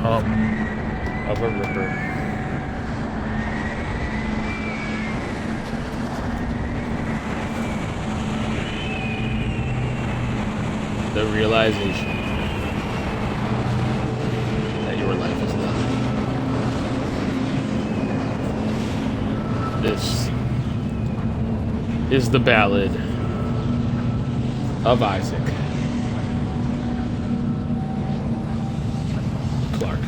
hum of a river. The realization that your life is done. This is the ballad of Isaac Clarke.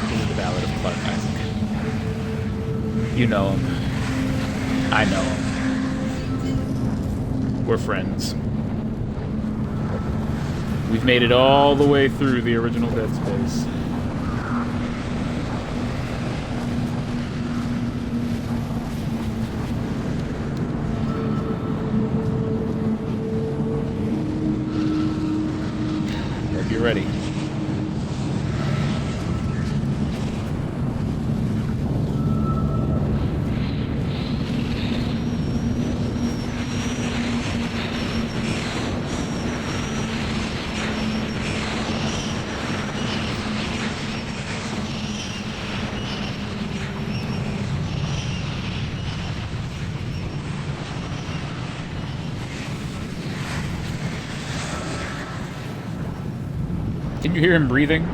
This is the ballad of Clarke Isaac. You know him. I know him. We're friends. We've made it all the way through the original Dead Space. Hope you're ready. Can you hear him breathing?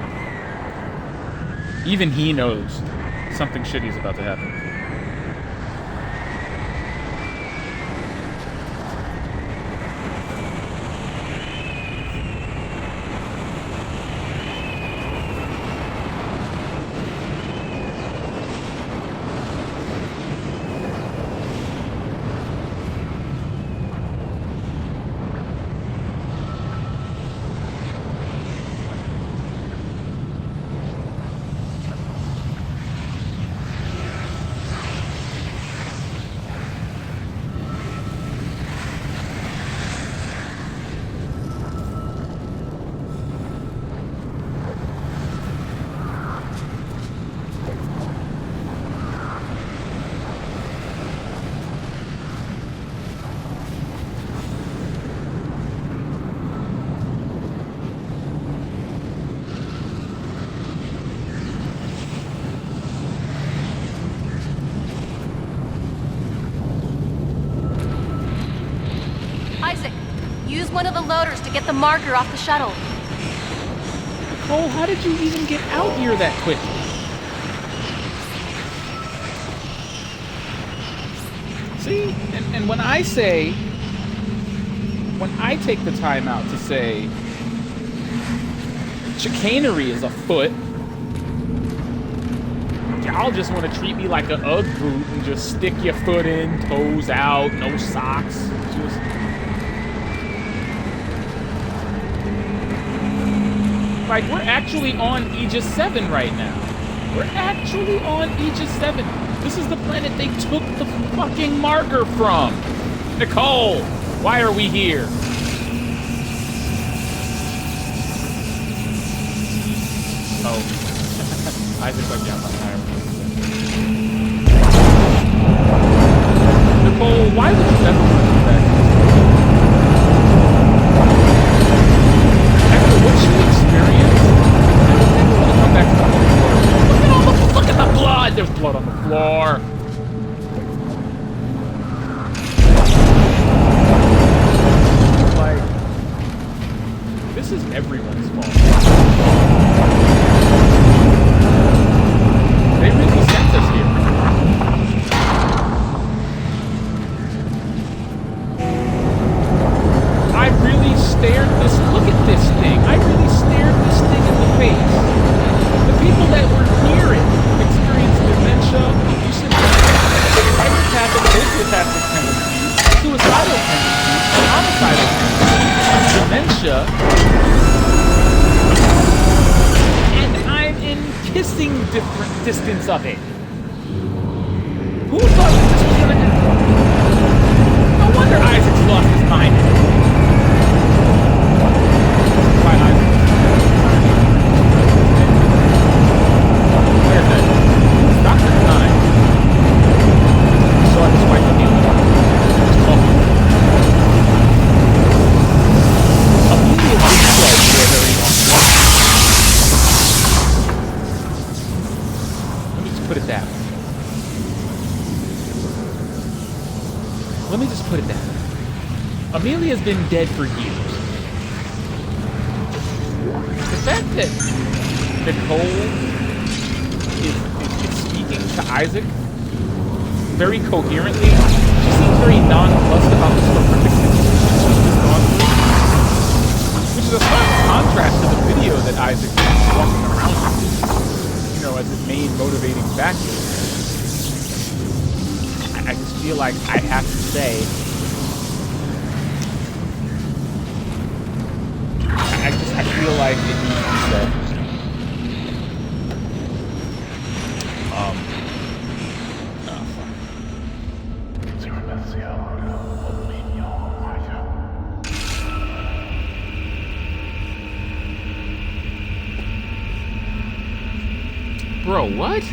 Even he knows something shitty is about to happen. Use one of the loaders to get the marker off the shuttle. Nicole, how did you even get out here that quickly? See? And when I take the time out to say chicanery is afoot, y'all just want to treat me like a Ugg boot and just stick your foot in, toes out, no socks. Just... like, we're actually on Aegis 7 right now. We're actually on Aegis 7. This is the planet they took the fucking marker from. Nicole, why are we here? Oh. Isaac's like, yeah, I'm not tired. Nicole, why would you ever want to do that? After what she experienced, I would never want to come back to the floor. Look at the blood! There's blood on the floor. Like, this is everyone's fault. They really sent us here. I really stared this. Look at this thing. I really stared this thing in the face. The people that were near it experienced dementia, psychopathic, sociopathic tendencies, suicidal tendencies, homicidal tendencies, dementia, and I'm in kissing distance of it. Who thought that this was gonna end? No wonder Isaac's lost his mind. Why Isaac? Where is that? Dr. Nine. Saw his wife again. Immediately said for a very long time. Amelia's been dead for years. The fact that Nicole is speaking to Isaac very coherently, she seems very nonplussed about this horrific situation she's just gone through. Which is a stark contrast to the video that Isaac is walking around with, you know, as his main motivating factor. I just feel like I have to say, I feel like it needs to be said. Bro, what?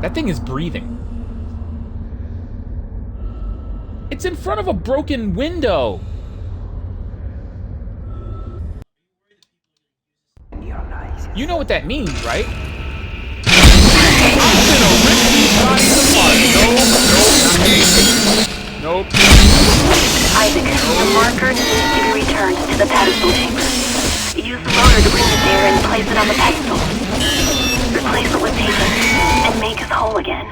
That thing is breathing. It's in front of a broken window. You know what that means, right? I'm gonna rip these bodies apart. Nope. Isaac, the marker needs to be returned to the pedestal chamber. Use the loader to bring it there and place it on the pedestal. Replace it with paper and make us whole again.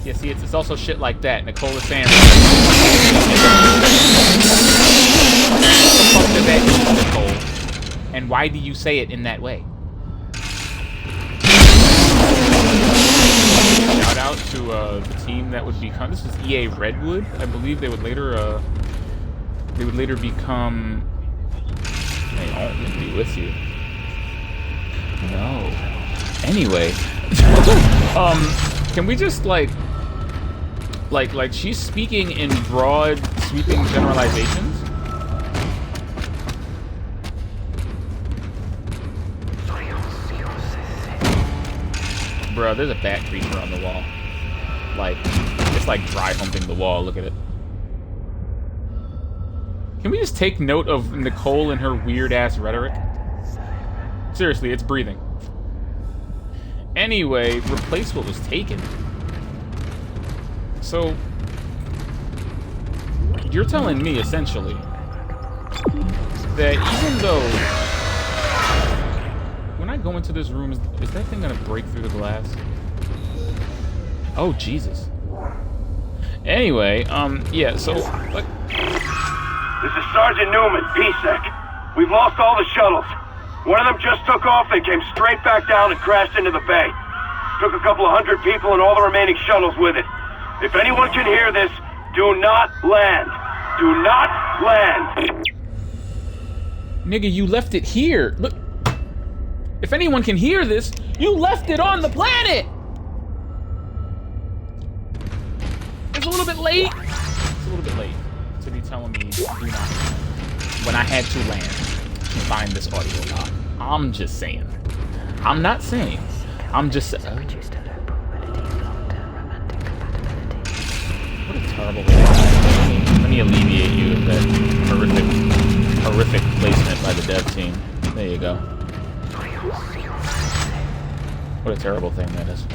Yeah, see, it's also shit like that. Nicole is saying, what the fuck does that mean, Nicole? And why do you say it in that way? Shout out to the team that would become, this is EA Redwood. I believe they would later become, hey, I'll be with you. No. Anyway, can we just like she's speaking in broad, sweeping generalizations? Bro, there's a bat creature on the wall. Like, it's like dry humping the wall. Look at it. Can we just take note of Nicole and her weird-ass rhetoric? Seriously, it's breathing. Anyway, replace what was taken. So, you're telling me, essentially, that even though... When I go into this room, is that thing gonna break through the glass? Oh, Jesus. Anyway, yeah, so... Like, this is Sergeant Newman, PSEC. We've lost all the shuttles. One of them just took off, then came straight back down and crashed into the bay. Took a couple of hundred people and all the remaining shuttles with it. If anyone can hear this, do not land. Do not land. Nigga, you left it here. Look. If anyone can hear this, you left it on the planet. It's a little bit late. It's a little bit late to be telling me do not land when I had to land to find this audio log. I'm just saying. I'm not saying. I'm just saying. What a terrible way. Let me alleviate you of that horrific placement by the dev team. There you go. What a terrible thing that is.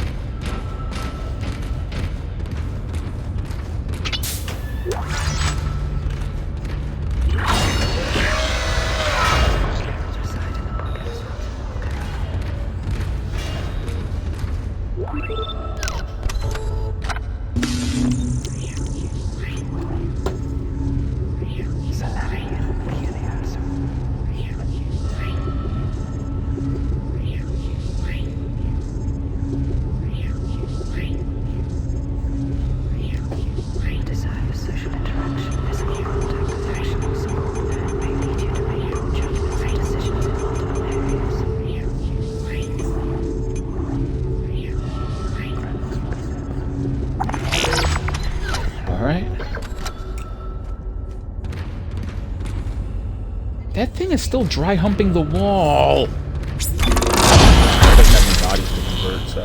That thing is still dry humping the wall. Doesn't have any bodies to convert, so.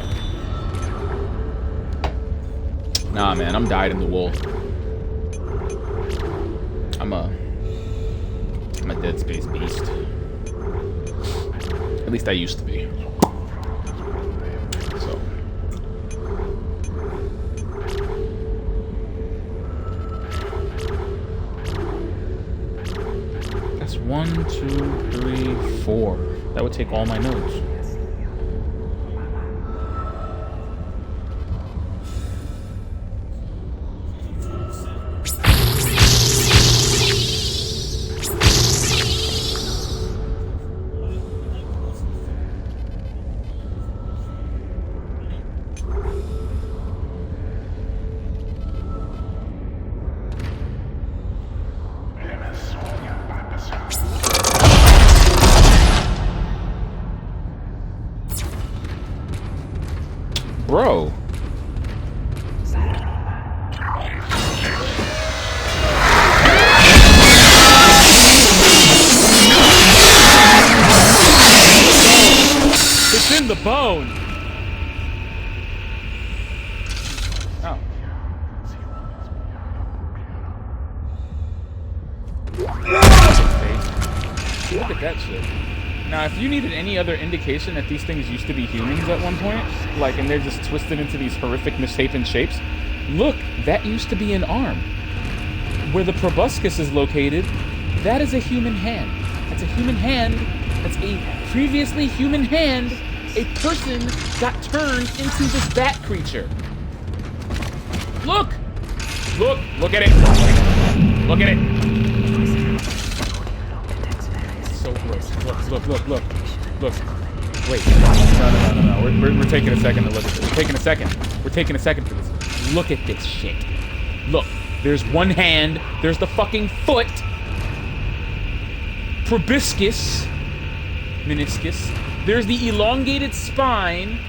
Nah, man, I'm dyed in the wool. I'm a Dead Space beast. At least I used to be. So. 1, 2, 3, 4. That would take all my nodes. Bro. It's in the bone. Oh. Look at that shit. Now, if you needed any other indication that these things used to be humans at one point, like, and they're just twisted into these horrific misshapen shapes, look, that used to be an arm. Where the proboscis is located, that is a human hand. That's a human hand. That's a previously human hand. A person got turned into this bat creature. Look! Look! Look at it! Look at it! So gross. Look. Look. Wait. No. We're taking a second to look at this. We're taking a second for this. Look at this shit. Look. There's one hand. There's the fucking foot. Proboscis. Meniscus. There's the elongated spine.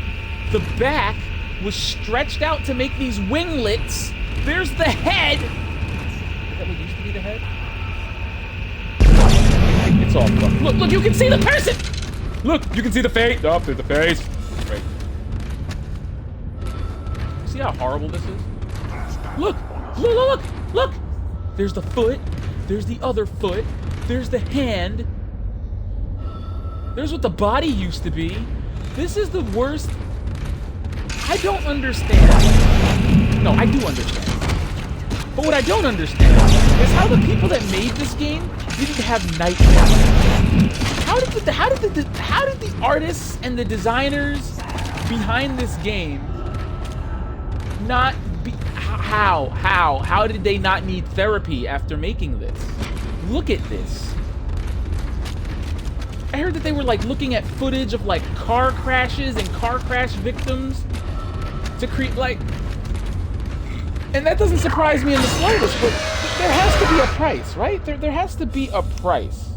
The back was stretched out to make these winglets. There's the head. Is that what used to be the head? It's all fucked. Look, you can see the person! Look, you can see the face. Oh, there's the face. Right. See how horrible this is? Look! There's the foot. There's the other foot. There's the hand. There's what the body used to be. This is the worst. I don't understand. No, I do understand. But what I don't understand is how the people that made this game didn't have nightmares. How did the artists and the designers behind this game not be how did they not need therapy after making this? Look at this. I heard that they were like looking at footage of like car crashes and car crash victims to create like, and that doesn't surprise me in the slightest, but there has to be a price, right? There has to be a price.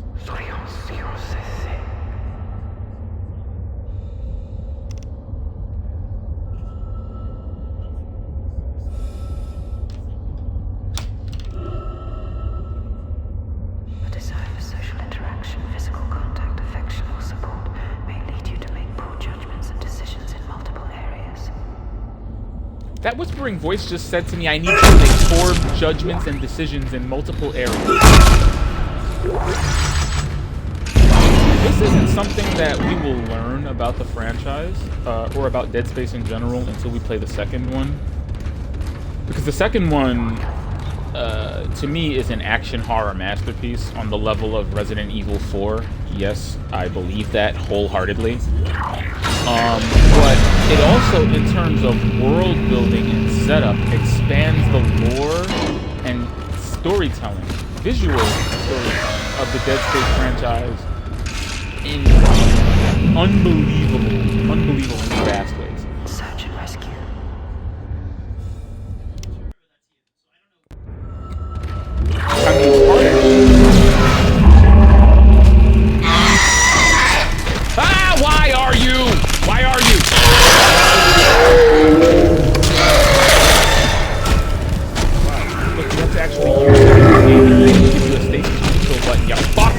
A desire for social interaction, physical contact, affectional support may lead you to make poor judgments and decisions in multiple areas. That whispering voice just said to me, I need to make poor judgments and decisions in multiple areas. This isn't something that we will learn about the franchise, or about Dead Space in general, until we play the second one. Because the second one, to me, is an action horror masterpiece on the level of Resident Evil 4. Yes, I believe that wholeheartedly. But it also, in terms of world building and setup, expands the lore and storytelling, visual storytelling of the Dead Space franchise in unbelievable vast ways. Search and rescue. I mean, why are you? Why are you? Wow. Look, you have to actually use the station control button. You fuck!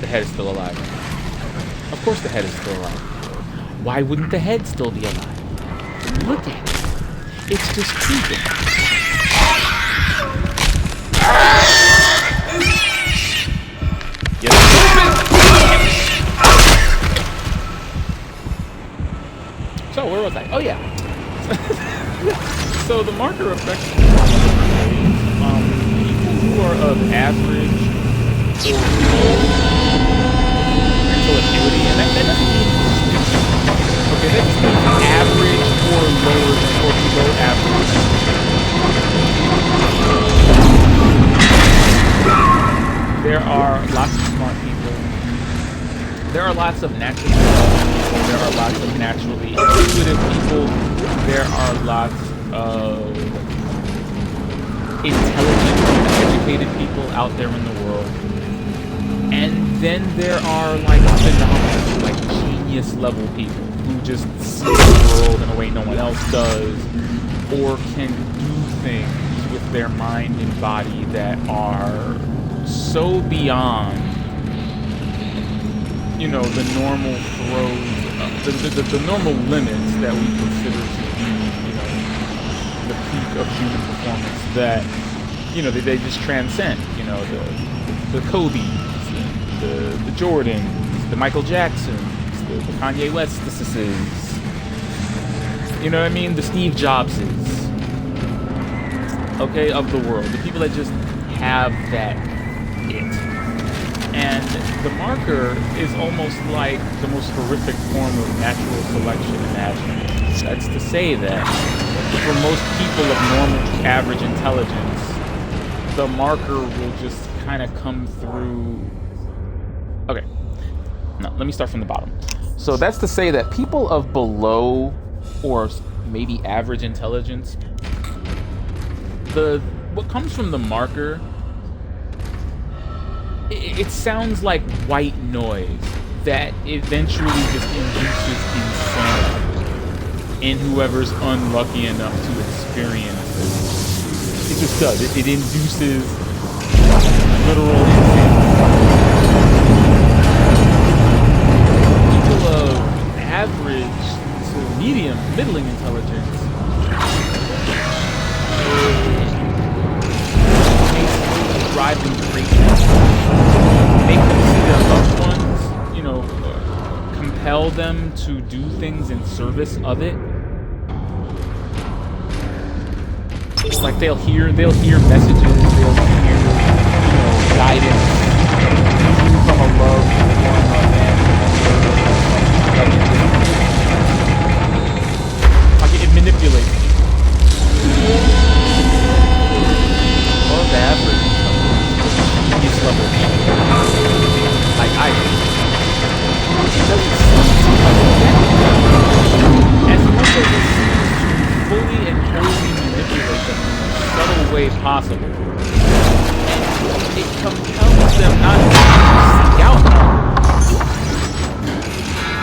The head is still alive. Of course the head is still alive. Why wouldn't the head still be alive? Look at it. It's just creeping. You stupid! So where was I? Oh yeah. So the marker affects people who are of average or low mental acuity, and that doesn't mean okay, that just means average or lower than or below average. There are lots of smart people. There are lots of naturally people. There are lots of naturally intuitive people. There are lots of intelligent, educated people out there in the world. And then there are like phenomenal, like genius level people who just see the world in a way no one else does, or can do things with their mind and body that are so beyond, you know, the normal throws, the normal limits that we consider to be, you know, the peak of human performance, that, you know, they just transcend, you know, the Kobe's, the Jordans, the Michael Jacksons, the Kanye West's, you know what I mean, the Steve Jobses, okay, of the world, the people that just have that it. And the marker is almost like the most horrific form of natural selection imaginable. That's to say that for most people of normal, average intelligence, the marker will just kind of come through. Okay, no, let me start from the bottom. So that's to say that people of below or maybe average intelligence, what comes from the marker, it sounds like white noise that eventually just induces insanity in whoever's unlucky enough to experience it. It just does. It induces literal insanity. People of average to medium, middling intelligence basically drive them crazy. Make them see their loved ones, you know, compel them to do things in service of it. Like they'll hear messages, they'll hear, you know, guidance from a loved one, a man, like it manipulates people. Above average, genius level people, like I do. It doesn't seem like that. As much as it seems to fully and wholly manipulate them in the most subtle way possible, and it compels them not to seek out more,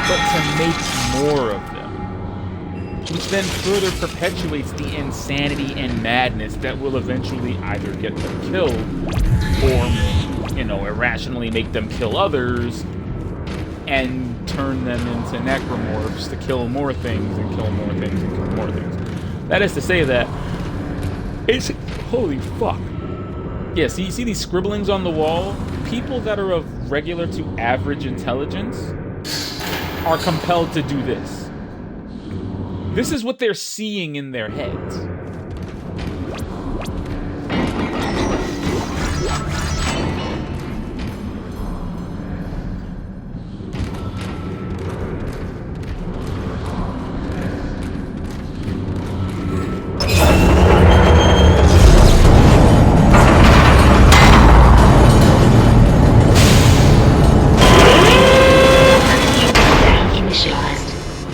but to make more of them, which then further perpetuates the insanity and madness that will eventually either get them killed or, you know, irrationally make them kill others and turn them into necromorphs to kill more things and kill more things and kill more things. That is to say that it's... holy fuck. Yeah, so you see these scribblings on the wall? People that are of regular to average intelligence are compelled to do this. This is what they're seeing in their heads.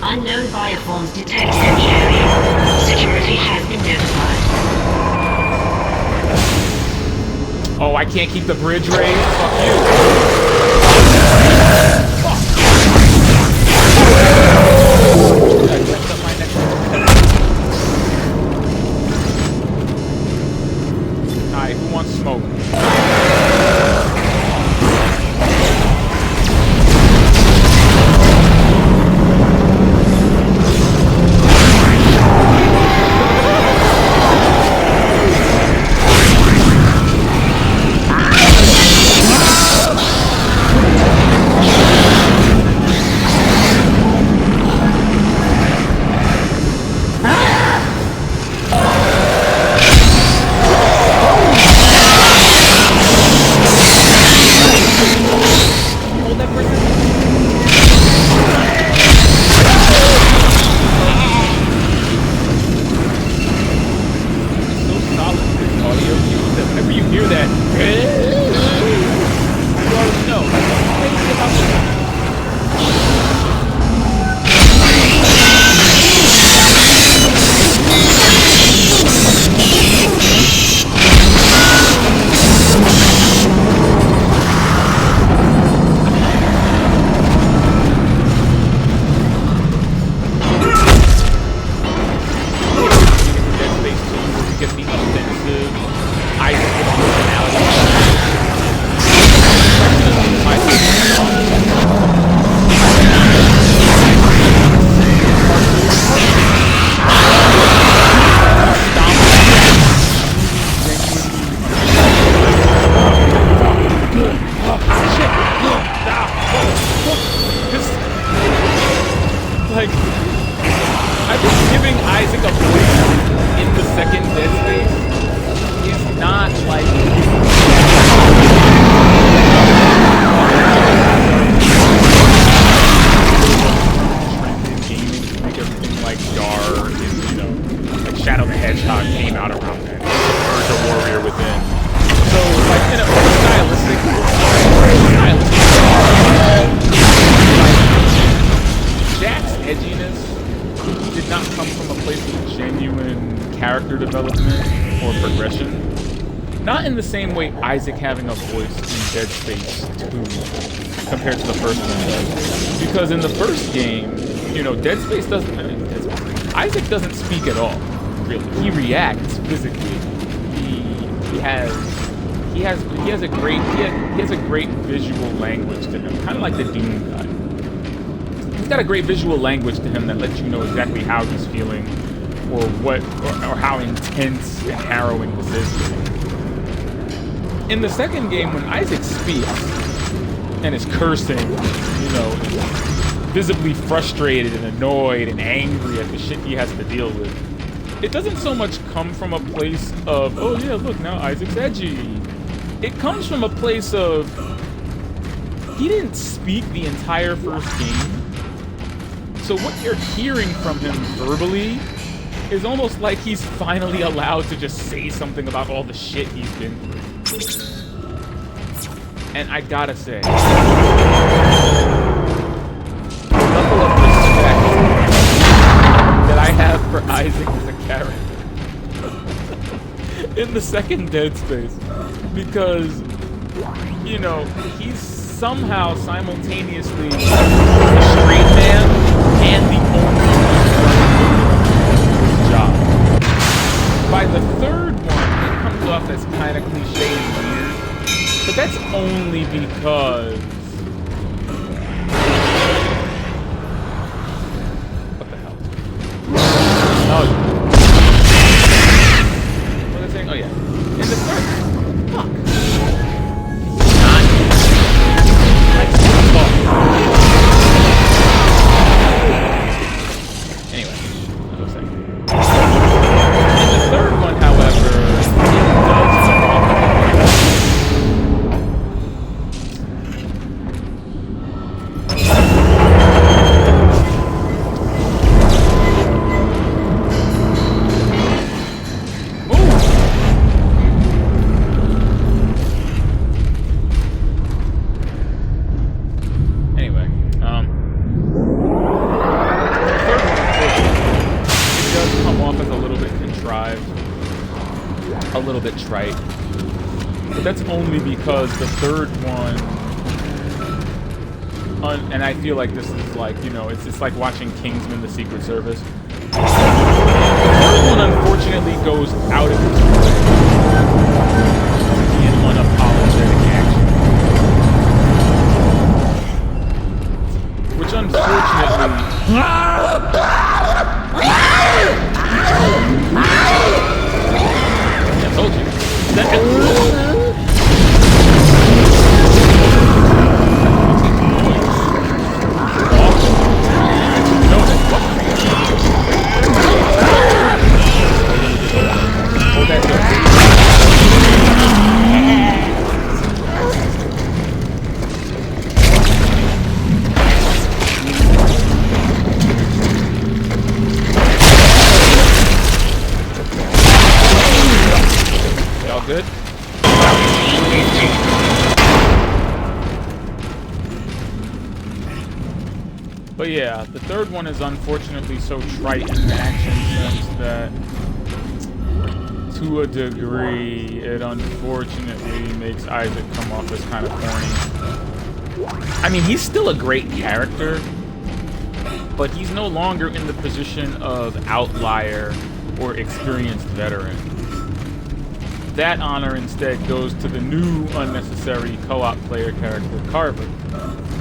Unknown bioforms detected in the area. Security has been notified. Oh, I can't keep the bridge raised? Fuck you. I messed up my next one. Alright, who wants smoke? like, I think giving Isaac a voice in the second Dead Space is not like make everything like Dar and, you know, like Shadow the Hedgehog came out around then. The Warrior Within. So, like, in a stylistic Jack's edginess did not come from a place of genuine character development or progression. Not in the same way Isaac having a voice in Dead Space 2 compared to the first one does. Because in the first game, you know, Dead Space doesn't... I mean, Isaac doesn't speak at all, really. He reacts physically. He has a great visual language to him, kind of like the Doom guy. He's got a great visual language to him that lets you know exactly how he's feeling, or how intense and harrowing this is. In the second game, when Isaac speaks and is cursing, you know, visibly frustrated and annoyed and angry at the shit he has to deal with, it doesn't so much come from a place of, oh yeah, look, now Isaac's edgy. It comes from a place of, he didn't speak the entire first game. So what you're hearing from him verbally is almost like he's finally allowed to just say something about all the shit he's been through. And I gotta say, the level of respect that I have for Isaac as a character in the second Dead Space, because, you know, he's somehow simultaneously a straight man and the only job. By the third one, it comes off as kind of cliche and weird, but that's only because... What the hell? Oh, what was I saying? Oh yeah. In the third... Fuck. Not... Like, fuck. Anyway, what was I saying? In the third one, however, it does come off. Right, but that's only because the third one, and I feel like this is like, you know, it's like watching Kingsman: The Secret Service. The third one, unfortunately, goes out of its way to be an unapologetic action, which unfortunately. I told you. Y'all good? But yeah, the third one is unfortunately so trite in the action sense that, to a degree, it unfortunately makes Isaac come off as kind of corny. I mean, he's still a great character, but he's no longer in the position of outlier or experienced veteran. That honor instead goes to the new unnecessary co-op player character, Carver,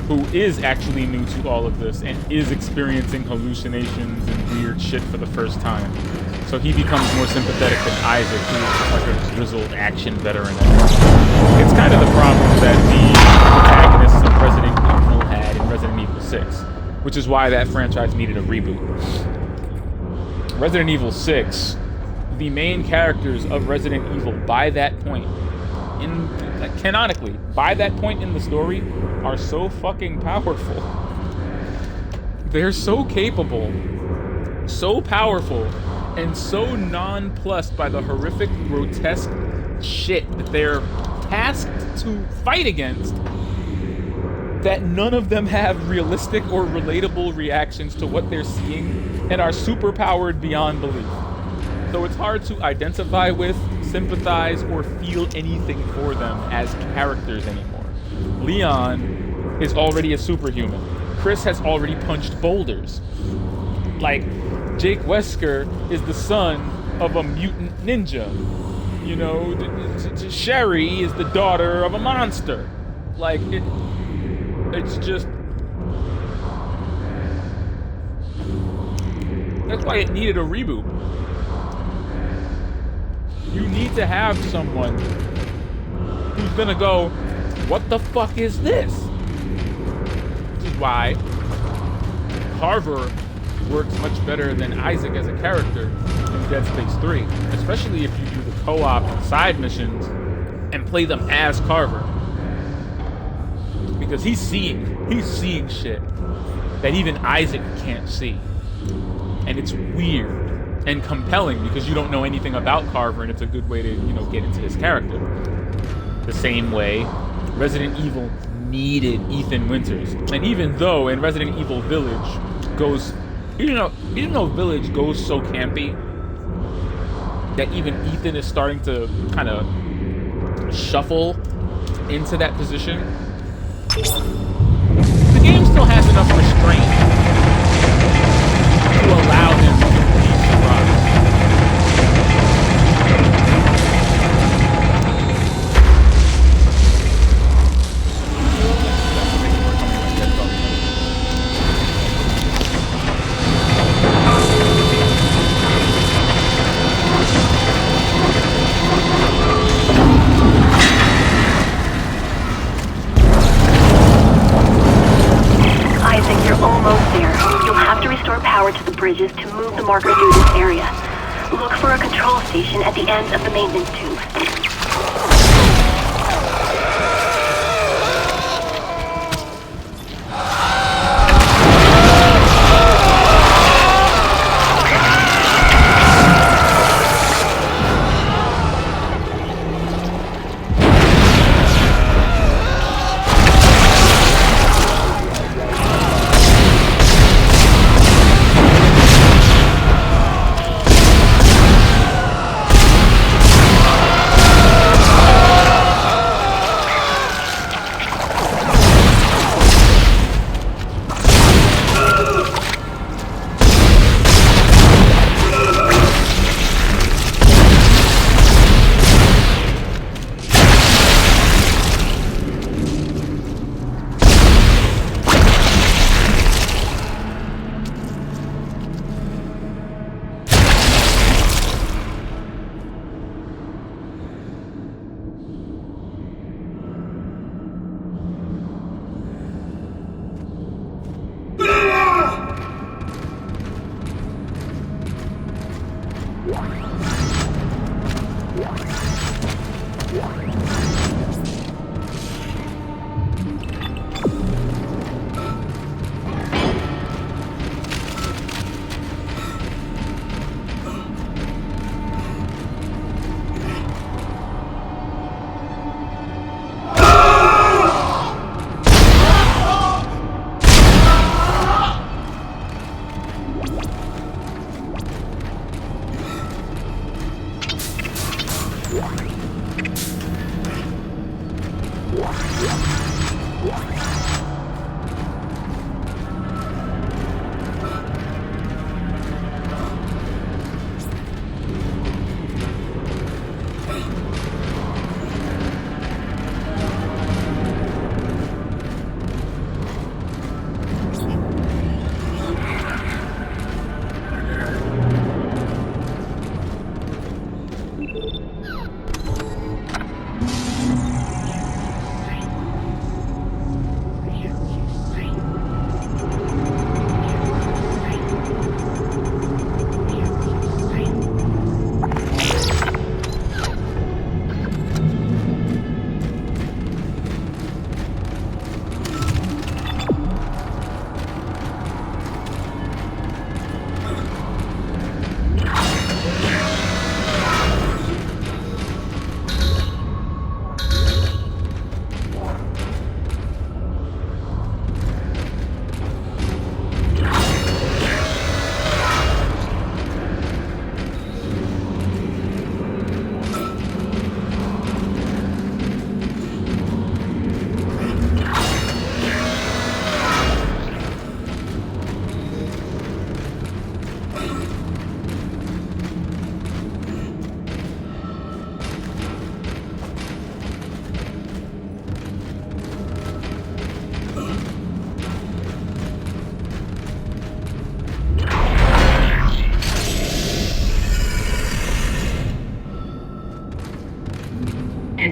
who is actually new to all of this and is experiencing hallucinations and weird shit for the first time. So he becomes more sympathetic than Isaac, who is like a grizzled action veteran. It's kind of the problem that the protagonists of Resident Evil had in Resident Evil 6. which is why that franchise needed a reboot. Resident Evil 6, the main characters of Resident Evil by that point, canonically, by that point in the story, are so fucking powerful. They're so capable, so powerful, and so nonplussed by the horrific, grotesque shit that they're tasked to fight against, that none of them have realistic or relatable reactions to what they're seeing and are superpowered beyond belief. So it's hard to identify with, sympathize, or feel anything for them as characters anymore. Leon is already a superhuman. Chris has already punched boulders. Like, Jake Wesker is the son of a mutant ninja. You know, Sherry is the daughter of a monster. Like, it's just... That's why it needed a reboot. You need to have someone who's gonna go, what the fuck is this? This is why Carver works much better than Isaac as a character in Dead Space 3, especially if you do the co-op side missions and play them as Carver, because he's seeing shit that even Isaac can't see, and it's weird and compelling because you don't know anything about Carver, and it's a good way to, you know, get into his character. The same way Resident Evil needed Ethan Winters, and even though in Resident Evil Village goes, even though Village goes so campy that even Ethan is starting to kind of shuffle into that position, the game still has enough restraint to allow him to be surprised. Isaac, you're almost there. You'll have to restore power to the bridges to move the marker through this area. Look for a control station at the end of the maintenance tube.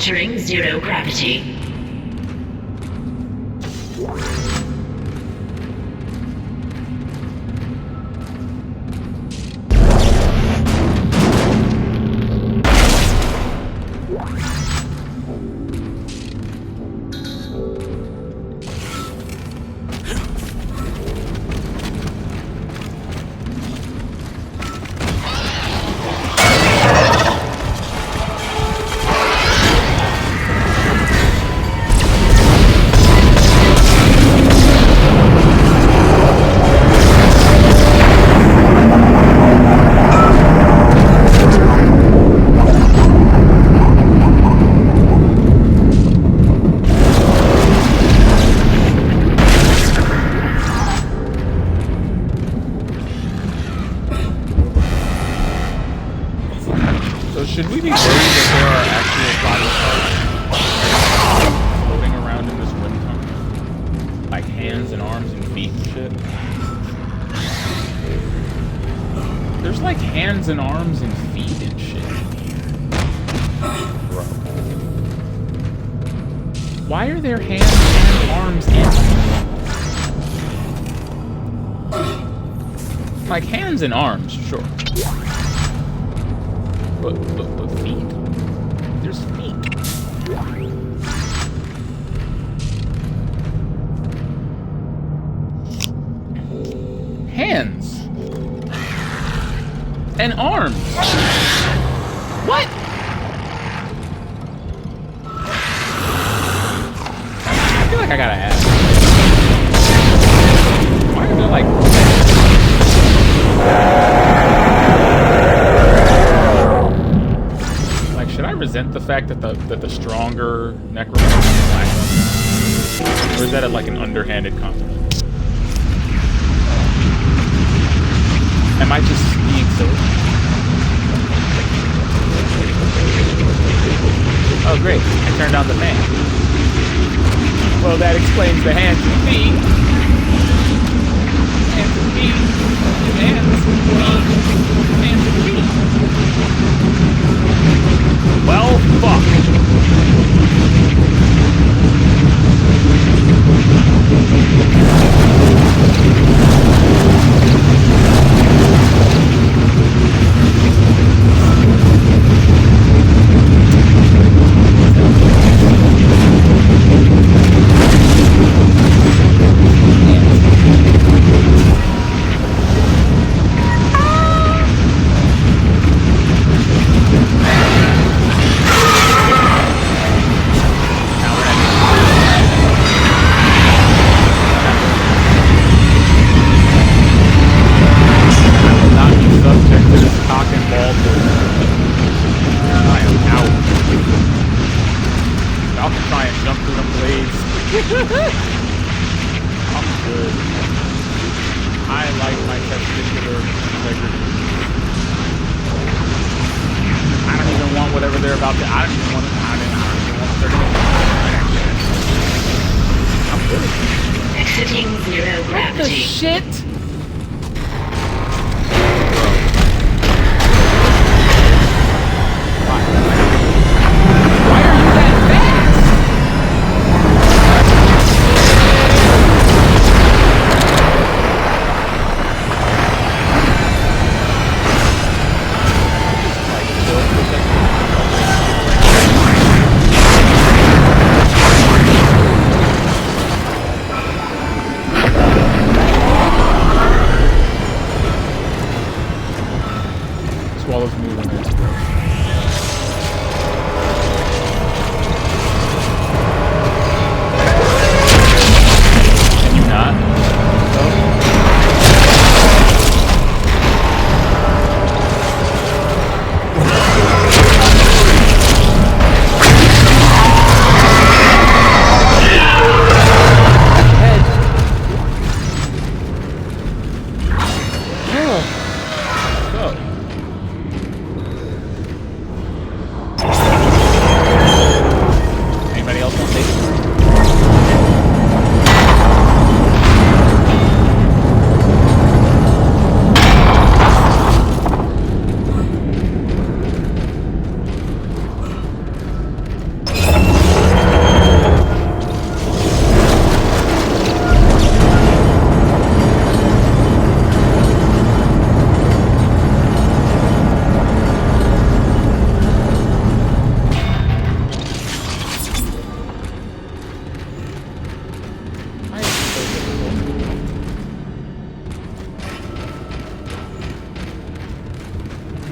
Entering zero gravity. Should we be worried that there are actual body parts floating around in this wind tunnel? Like hands and arms and feet and shit? There's like hands and arms and feet and shit in here. Bro. Why are there hands and arms and feet? Like hands and arms, sure. But feet? There's feet. Hands. And arms. What? I feel like I gotta ask. Why are there like... Should I resent the fact that the stronger necromancer is black? Or is that like an underhanded compliment? Am I just being silly? Oh great, I turned on the fan. Well, that explains the hands and feet. Hands and feet. Hands and feet. Hands and feet. Well, fuck.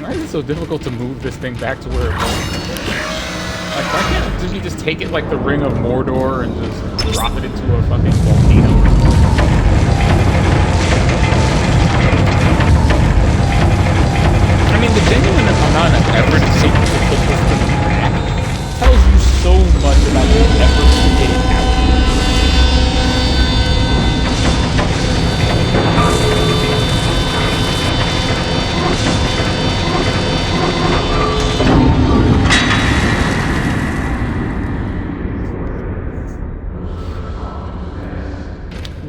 Why is it so difficult to move this thing back to where it was? Like, why can't he just take it like the Ring of Mordor and just drop it into a fucking volcano? I mean, the genuine amount of effort it takes to put this thing back tells you so much about the effort to get it out.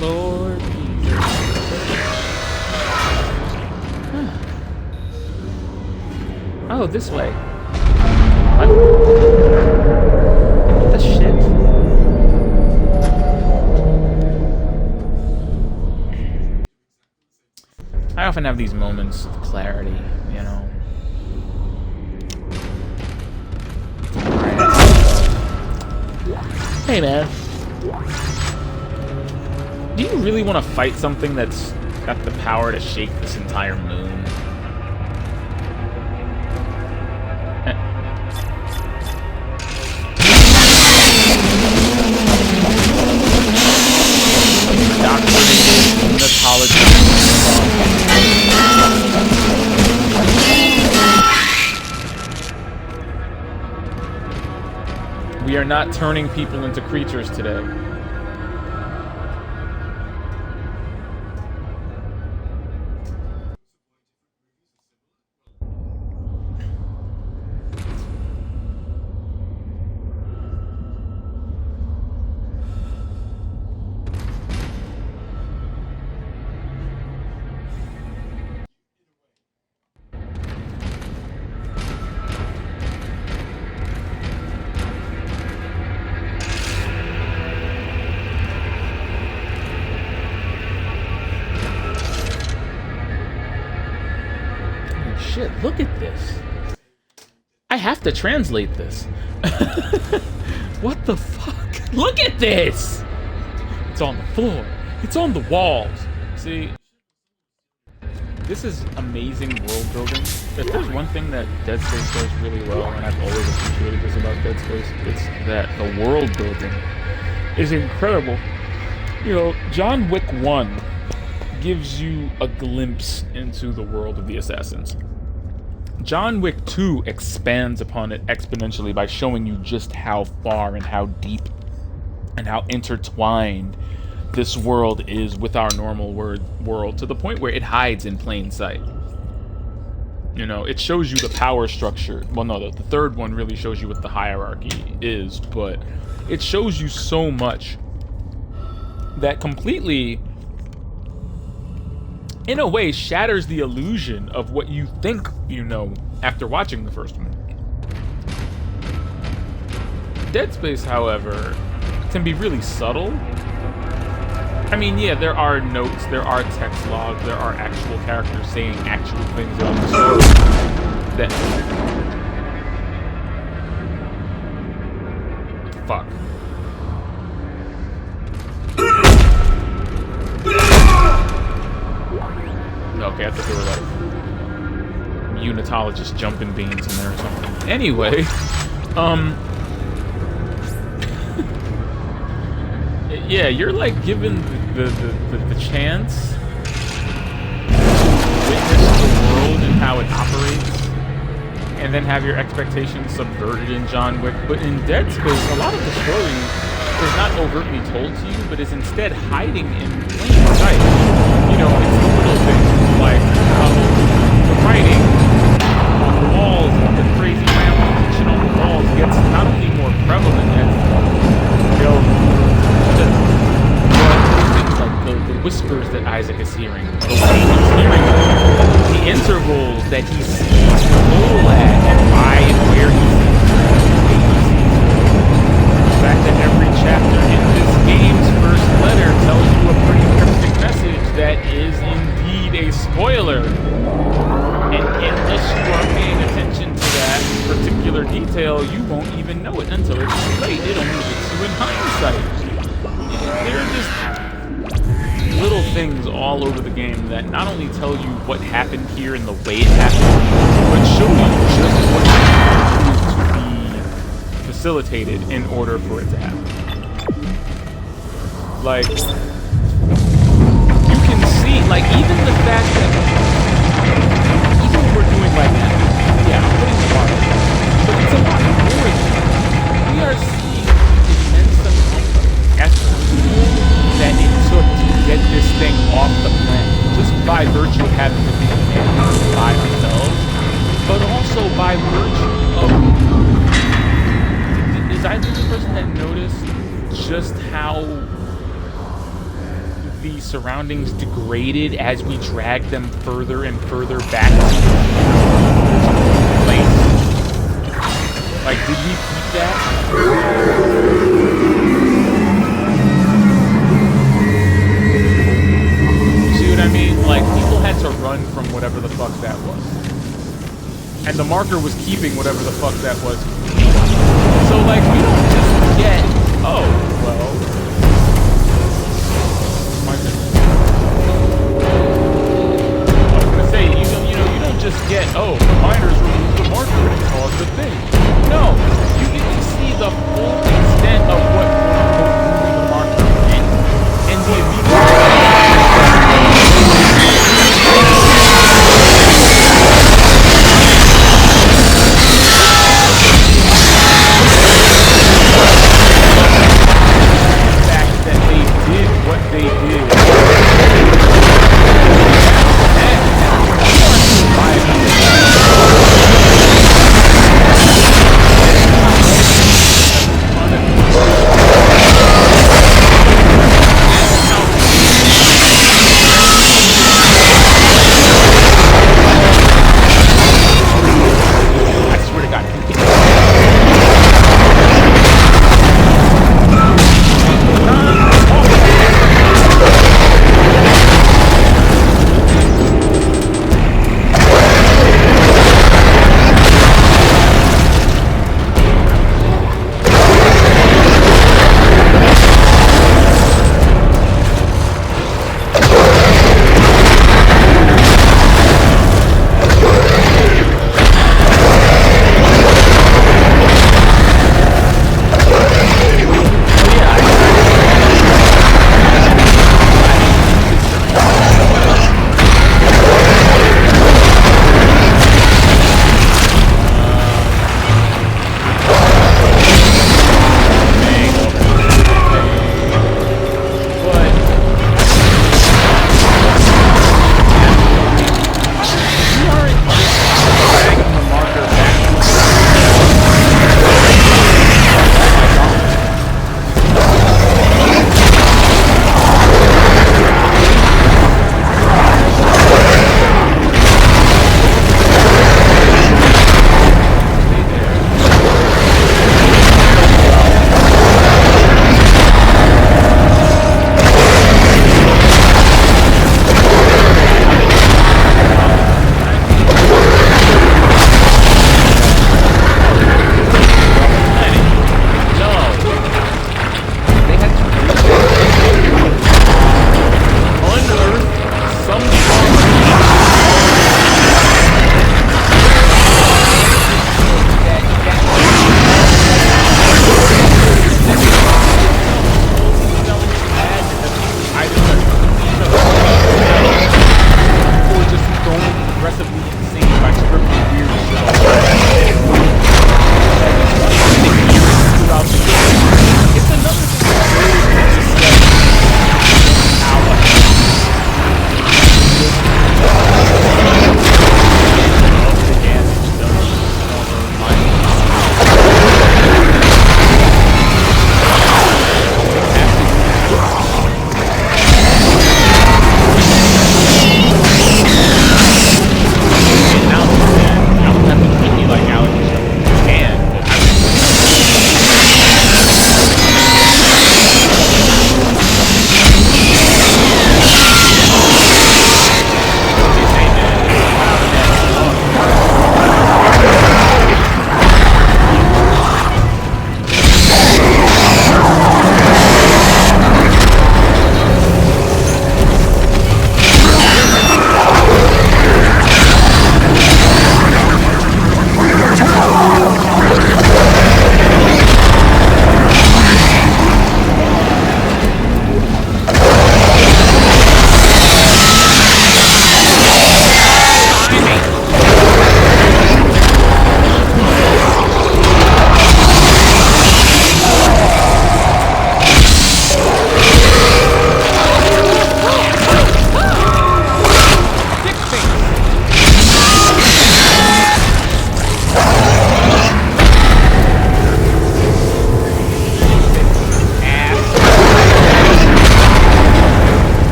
Lord Jesus. Oh, this way. What? What the shit? I often have these moments of clarity, you know. Hey, man. Do you really want to fight something that's got the power to shake this entire moon? We are not turning people into creatures today. Shit, look at this. I have to translate this. What the fuck? Look at this! It's on the floor. It's on the walls. See, this is amazing world building. If there's one thing that Dead Space does really well, and I've always appreciated this about Dead Space, it's that the world building is incredible. You know, John Wick 1 gives you a glimpse into the world of the Assassins. John Wick 2 expands upon it exponentially by showing you just how far and how deep and how intertwined this world is with our normal world, to the point where it hides in plain sight. You know, it shows you the power structure. Well, no, the third one really shows you what the hierarchy is, but it shows you so much that completely, in a way, shatters the illusion of what you think you know after watching the first one. Dead Space, however, can be really subtle. I mean, yeah, there are notes, there are text logs, there are actual characters saying actual things about the story that... Fuck. Okay, I thought there were like unitologist jumping beans in there or something. Anyway, yeah, you're like given the chance to witness the world and how it operates, and then have your expectations subverted in John Wick. But in Dead Space, a lot of the story is not overtly told to you, but is instead hiding in plain sight. You know, it's the little things like how the writing on the walls and the crazy ramification on the walls gets not only more prevalent as, you know, but things like the whispers that Isaac is hearing, the way he's hearing them, the intervals that he sees the goal at and why and where he sees them, the fact that every chapter in this game's first letter tells you a pretty cryptic message that is indeed a spoiler. And unless you are paying attention to that particular detail, you won't even know it until it's too late. It only hits you in hindsight. There are just little things all over the game that not only tell you what happened here and the way it happened, but show you just what needs to be facilitated in order for it to happen. Like, you can see, like, even the fact that, even when we're doing like that, yeah, I'm putting the water, but it's a lot more than that. We are seeing the immense amount of effort that it took to get this thing off the planet, just by virtue of having to be managed by ourselves, but also by virtue of, is I the person that noticed just how the surroundings degraded as we dragged them further and further back to the place? Like, did we keep that? You see what I mean? Like, people had to run from whatever the fuck that was. And the marker was keeping whatever the fuck that was. So, like, we don't just get, oh, well, I was gonna say, you don't just get, oh, the miners removed the marker and it caused the thing. No, you get to see the full extent of what removing the marker meant, and the fact that they did what they did.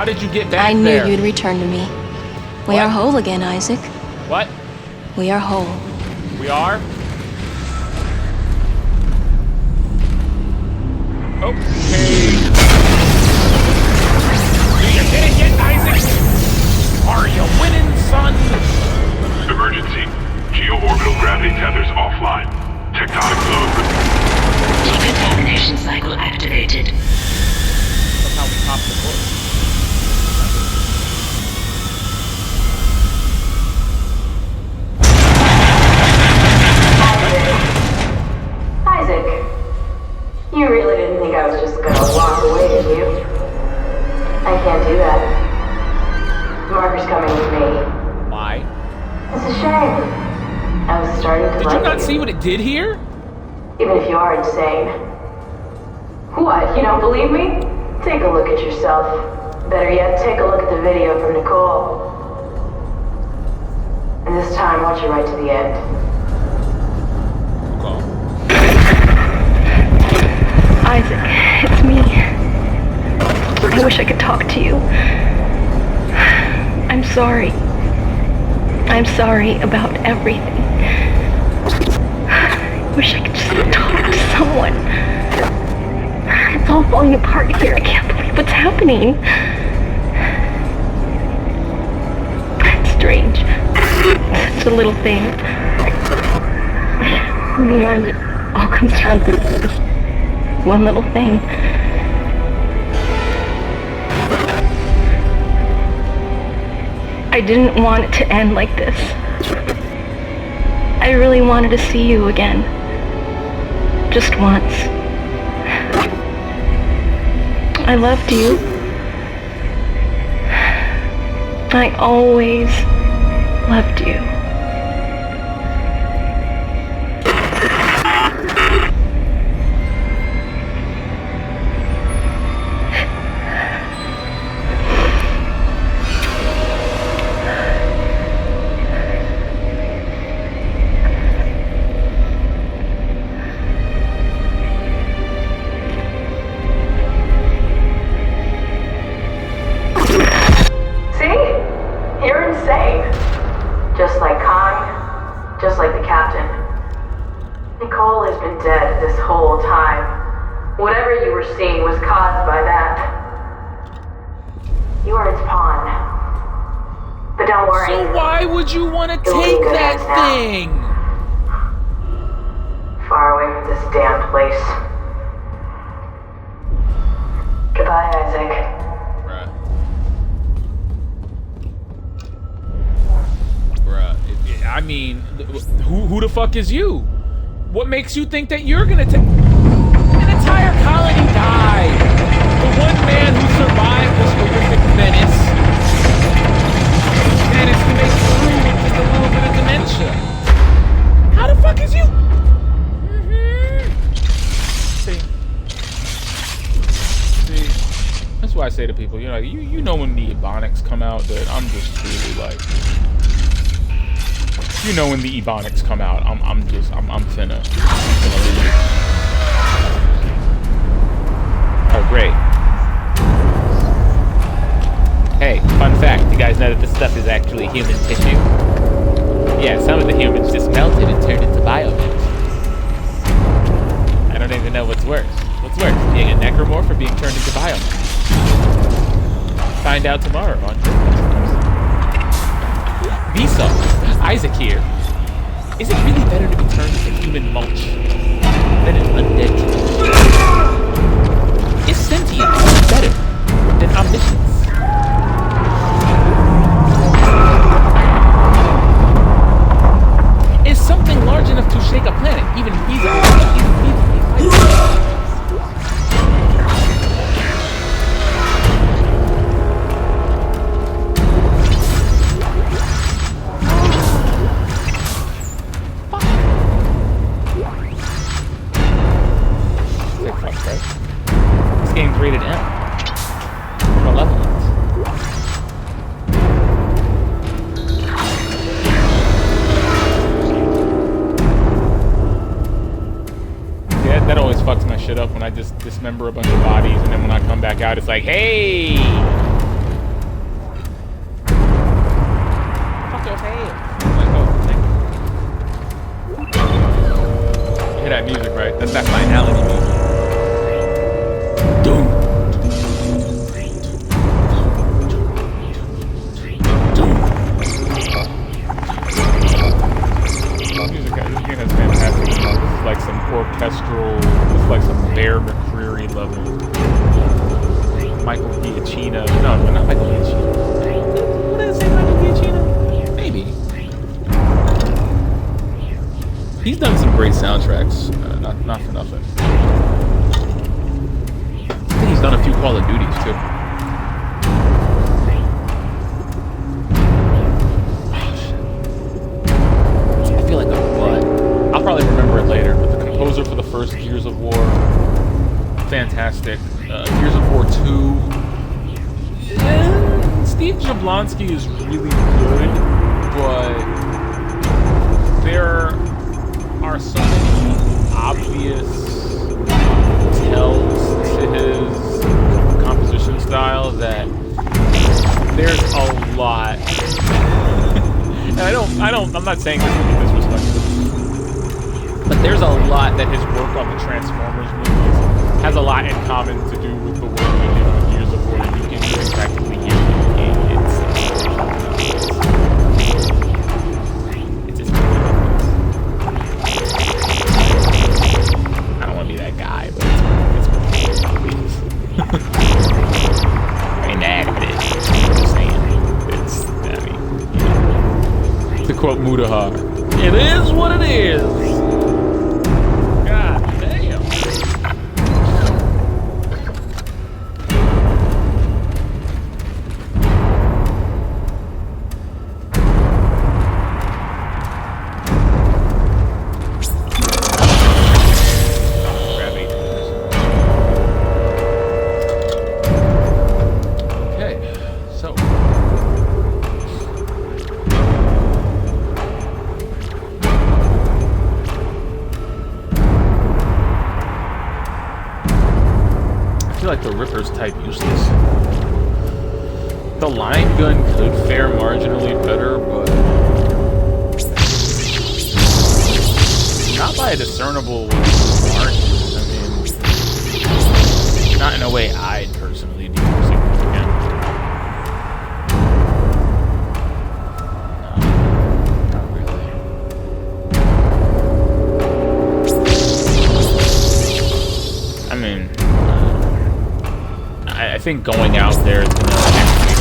How did you get back I knew there? you'd return to me. We What? are whole again, Isaac. What? We are whole. We are? Okay. Do you get it yet, Isaac? Are you winning, son? Emergency. Geo-orbital gravity tethers offline. Tectonic load. Decontamination cycle activated. That's how we top the course. Isaac, you really didn't think I was just gonna walk away, did you? I can't do that. Marker's coming with me. Why? It's a shame. I was starting to Did like you not you, see what it did here? even if you are insane. What, you don't believe me? Take a look at yourself. Better yet, take a look at the video from Nicole. And this time, watch it right to the end. Go. Isaac, it's me. I wish I could talk to you. I'm sorry. I'm sorry about everything. I wish I could just talk to someone. It's all falling apart here. I can't believe what's happening. It's strange. Such a little thing. And it all comes down to this one little thing. I didn't want it to end like this. I really wanted to see you again. Just once. I loved you. I always loved you. Just like Khan, just like the captain. Nicole has been dead this whole time. Whatever you were seeing was caused by that. You are its pawn. But don't worry. So why would you want to You'll be take good that hands now. thing? Far away from this damn place. Goodbye, Isaac. I mean, who the fuck is you? What makes you think that you're gonna take... An entire colony died! The one man who survived this horrific menace managed to make it through with just a little bit of dementia. How the fuck is you? See, that's why I say to people, you know, you know when the Ebonics come out, that I'm just truly like... You know when the Ebonics come out, I'm finna leave. Oh, great. Hey, fun fact, you guys know that this stuff is actually human tissue? Yeah, some of the humans just melted and turned into biomass. I don't even know what's worse. What's worse, being a necromorph or being turned into biomass? Find out tomorrow on Vsauce. Isaac here. Is it really better to be turned into human mulch than an undead tree? Is sentience better than omniscience? Is something large enough to shake a planet even feasibly? This game's rated M. Malevolence. Yeah, that always fucks my shit up when I just dismember a bunch of bodies and then when I come back out it's like, hey! Hear that music, right? That's that finality music. Doom. This game has fantastic music. This is like some orchestral, this is like some Bear McCreary level. Michael Giacchino. No, not Michael Giacchino. What did I say, Michael Giacchino? Maybe. He's done some great soundtracks, not for nothing. I think he's done a few Call of Duties too. Oh, shit. I feel like a butt. I'll probably remember it later, but the composer for the first Gears of War, fantastic. Gears of War 2. Steve Jablonsky is really good, but there are so many obvious tells to his composition style that there's a lot. And I'm not saying this to be disrespectful, but there's a lot that his work on the Transformers movies has a lot in common to do with the work he did with Gears of War. You can practically hear it in its just I don't want to be that guy, but it's obvious. I mean, that it is. I'm just saying. To quote Mudahar, it is what it is. God damn. The Ripper's type useless. The line gun could fare marginally better, but not by a discernible margin. I mean, not in a way I'd personally be using it again. No, not really. I mean, I think going out there is gonna actually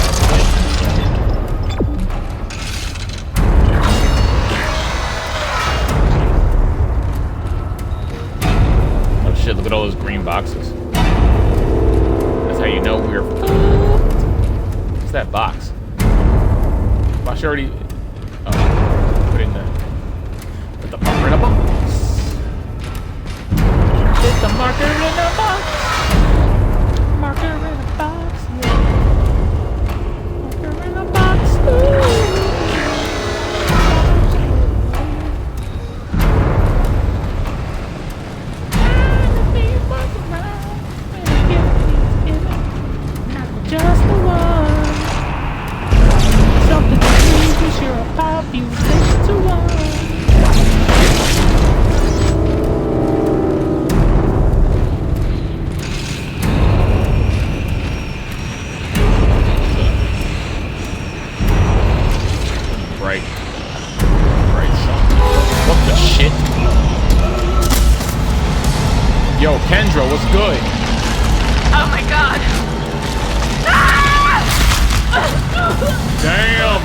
oh shit, look at all those green boxes. That's how you know we're what's that box? Well, I should already put the marker in a box. Put the marker in a box. Marker in a box, yeah. Marker in a box, just the one. Something to please you're a pop, you six to one. Yo, Kendra, what's good? Oh my god. Damn!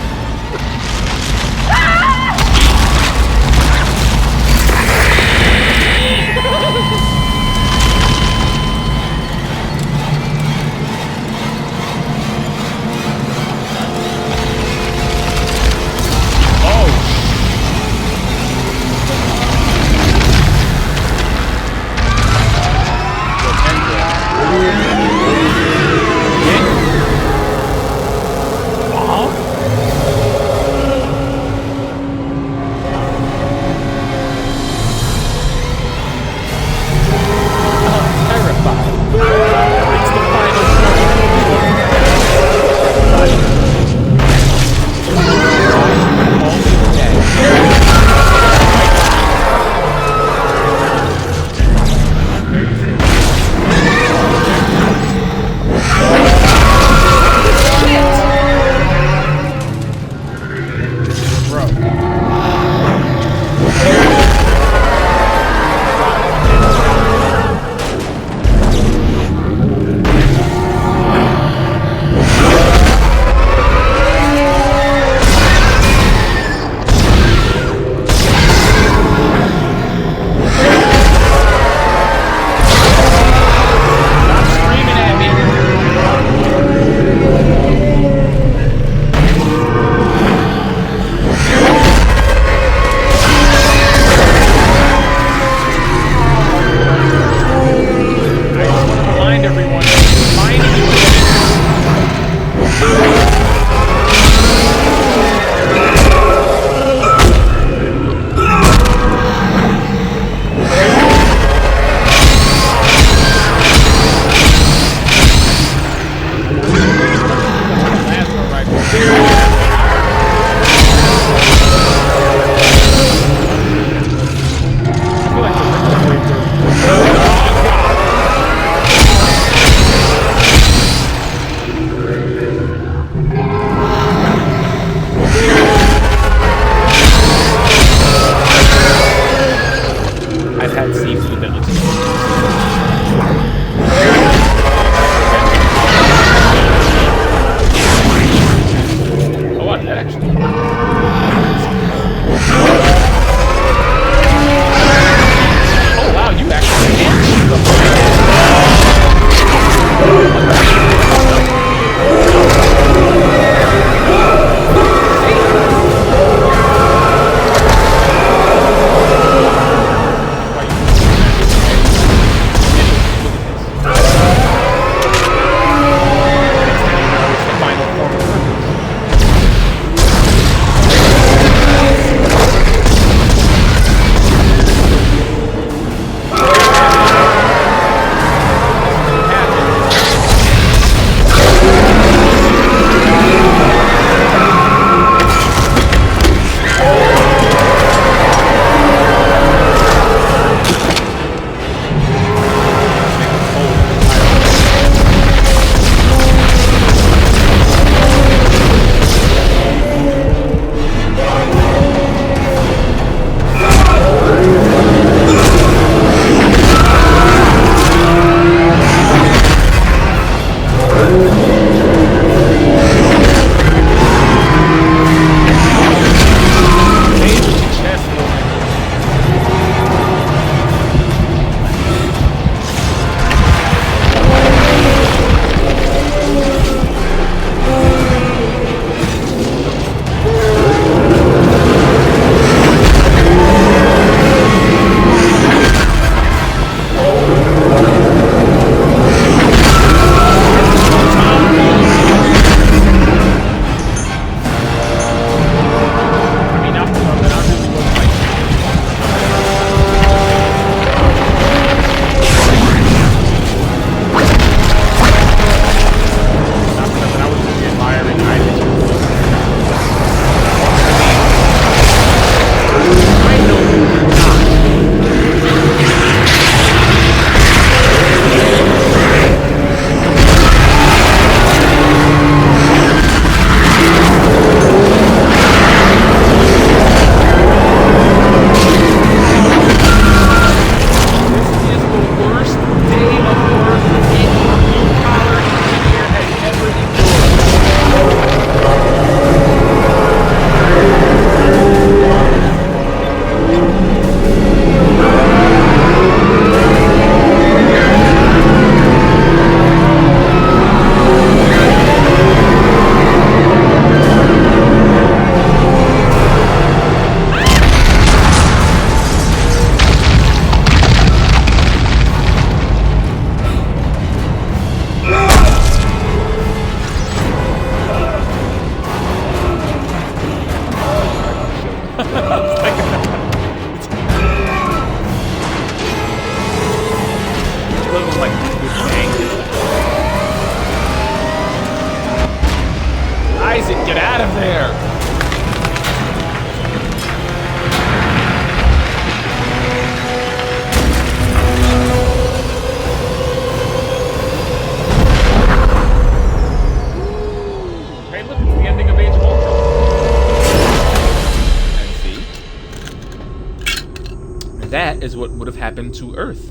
that is what would have happened to Earth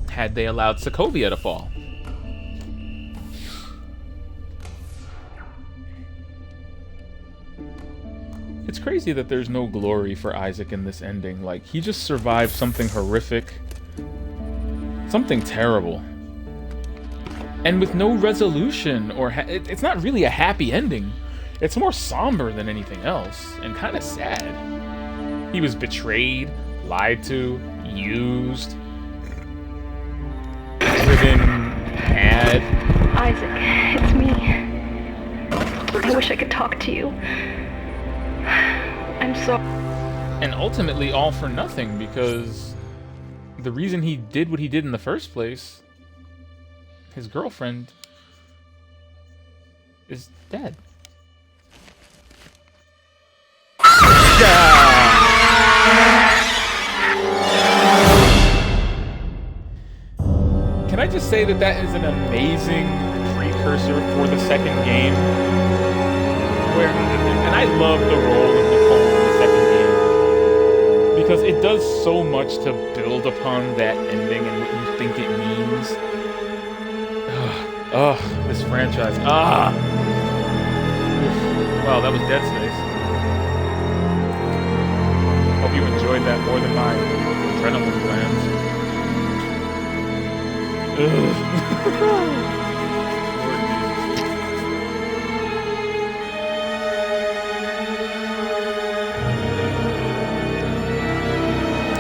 had they allowed Sokovia to fall. It's crazy that there's no glory for Isaac in this ending. Like, he just survived something horrific, something terrible, and with no resolution, or it's not really a happy ending. It's more somber than anything else, and kind of sad. He was betrayed, lied to, used, driven mad. Isaac, it's me. I wish I could talk to you. I'm sorry. And ultimately all for nothing, because the reason he did what he did in the first place, his girlfriend, is dead. Can I just say that that is an amazing precursor for the second game? And I love the role of Nicole in the second game, because it does so much to build upon that ending and what you think it means. This franchise. Wow, that was Dead Space. Hope you enjoyed that more than my adrenaline glands.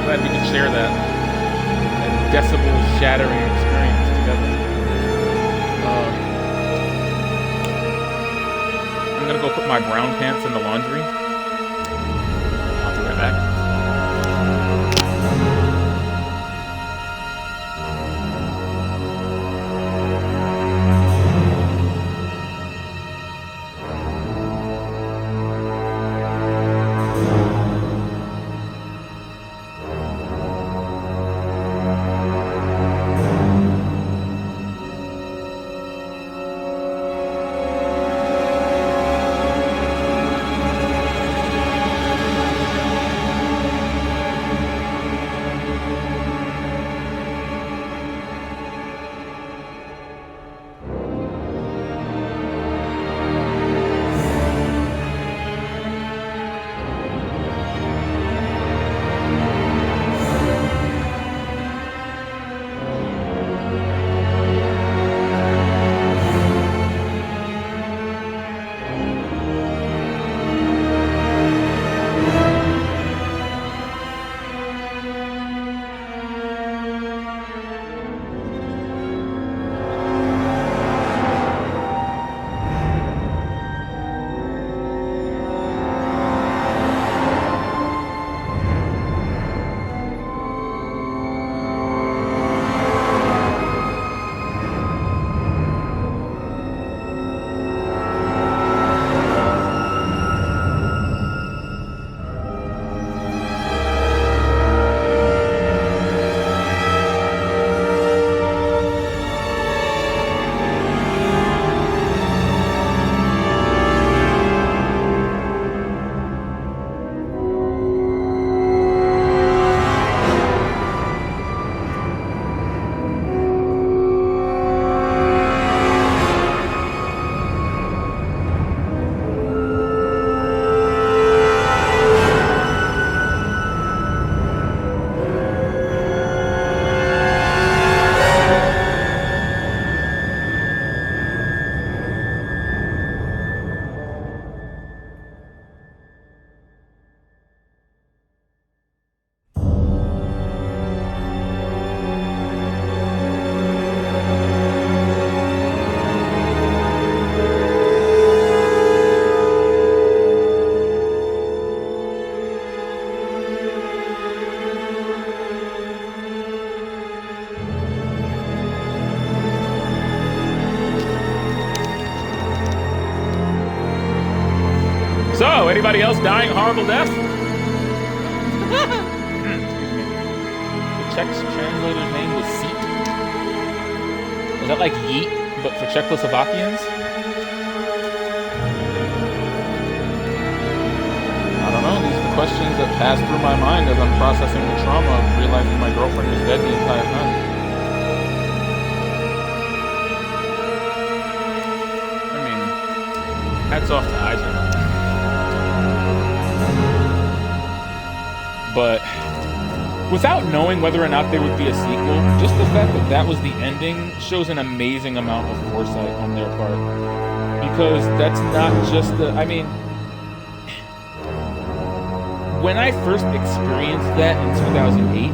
Glad we could share that decibel-shattering experience together. I'm gonna go put my brown pants in the laundry. I'll be right back. So, anybody else dying a horrible death? Excuse me. The Czech translator's name was Seat. Was that like Yeet, but for Czechoslovakians? I don't know. These questions that pass through my mind as I'm processing the trauma of realizing my girlfriend was dead the entire time. I mean, hats off to Isaac. But without knowing whether or not there would be a sequel, just the fact that that was the ending shows an amazing amount of foresight on their part. Because that's not just the... I mean... When I first experienced that in 2008,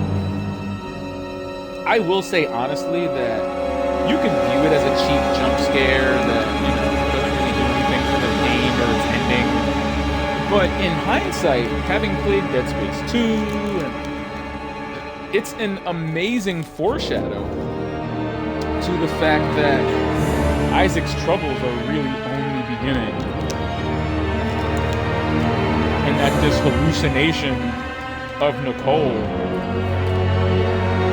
I will say honestly that you can view it as a cheap jump scare that, you know, doesn't really do anything for the game or its ending. But in hindsight, having played Dead Space 2, it's an amazing foreshadow to the fact that Isaac's troubles are really only beginning. And that this hallucination of Nicole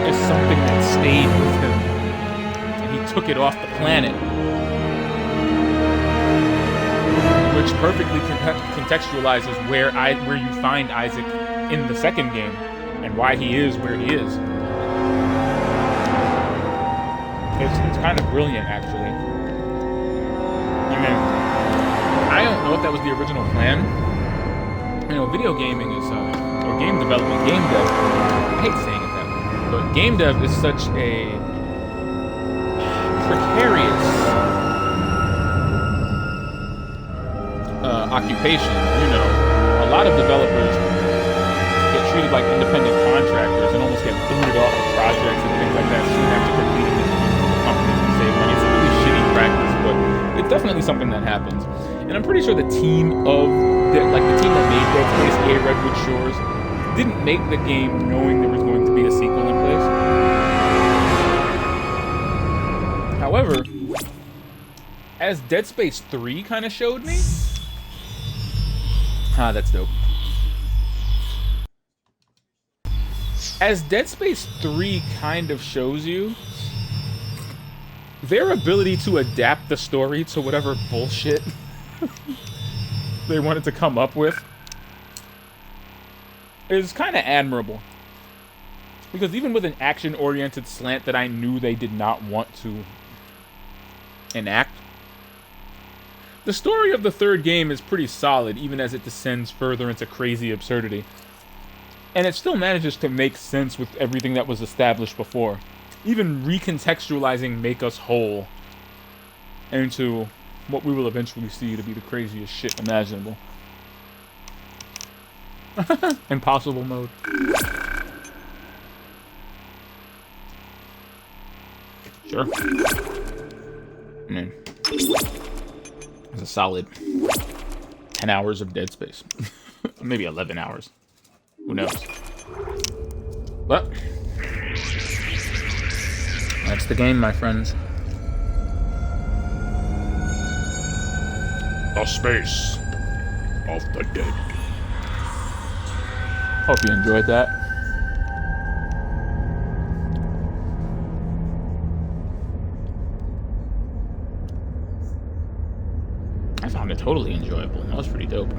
is something that stayed with him. And he took it off the planet. Which perfectly contextualizes where you find Isaac in the second game. And why he is where he is. It's kind of brilliant, actually. I mean, I don't know if that was the original plan. You know, video gaming is, or game development, game dev, I hate saying it that way, but game dev is such a precarious occupation. You know, a lot of developers get treated like independent contractors and almost get booted off of projects and things like that soon after completing the companies and save money. It's a really shitty practice, but it's definitely something that happens. And I'm pretty sure the team that made Dead Space, EA Redwood Shores, didn't make the game knowing there was going to be a sequel in place. However, as Dead Space 3 kind of showed me, that's dope. As Dead Space 3 kind of shows you, their ability to adapt the story to whatever bullshit they wanted to come up with is kind of admirable. Because even with an action-oriented slant that I knew they did not want to enact, the story of the third game is pretty solid, even as it descends further into crazy absurdity. And it still manages to make sense with everything that was established before. Even recontextualizing Make Us Whole into what we will eventually see to be the craziest shit imaginable. Impossible mode. Sure. I mean, it's a solid 10 hours of Dead Space. Maybe 11 hours. Who knows? But that's the game, my friends. The Space of the Dead. Hope you enjoyed that. I found it totally enjoyable. That was pretty dope.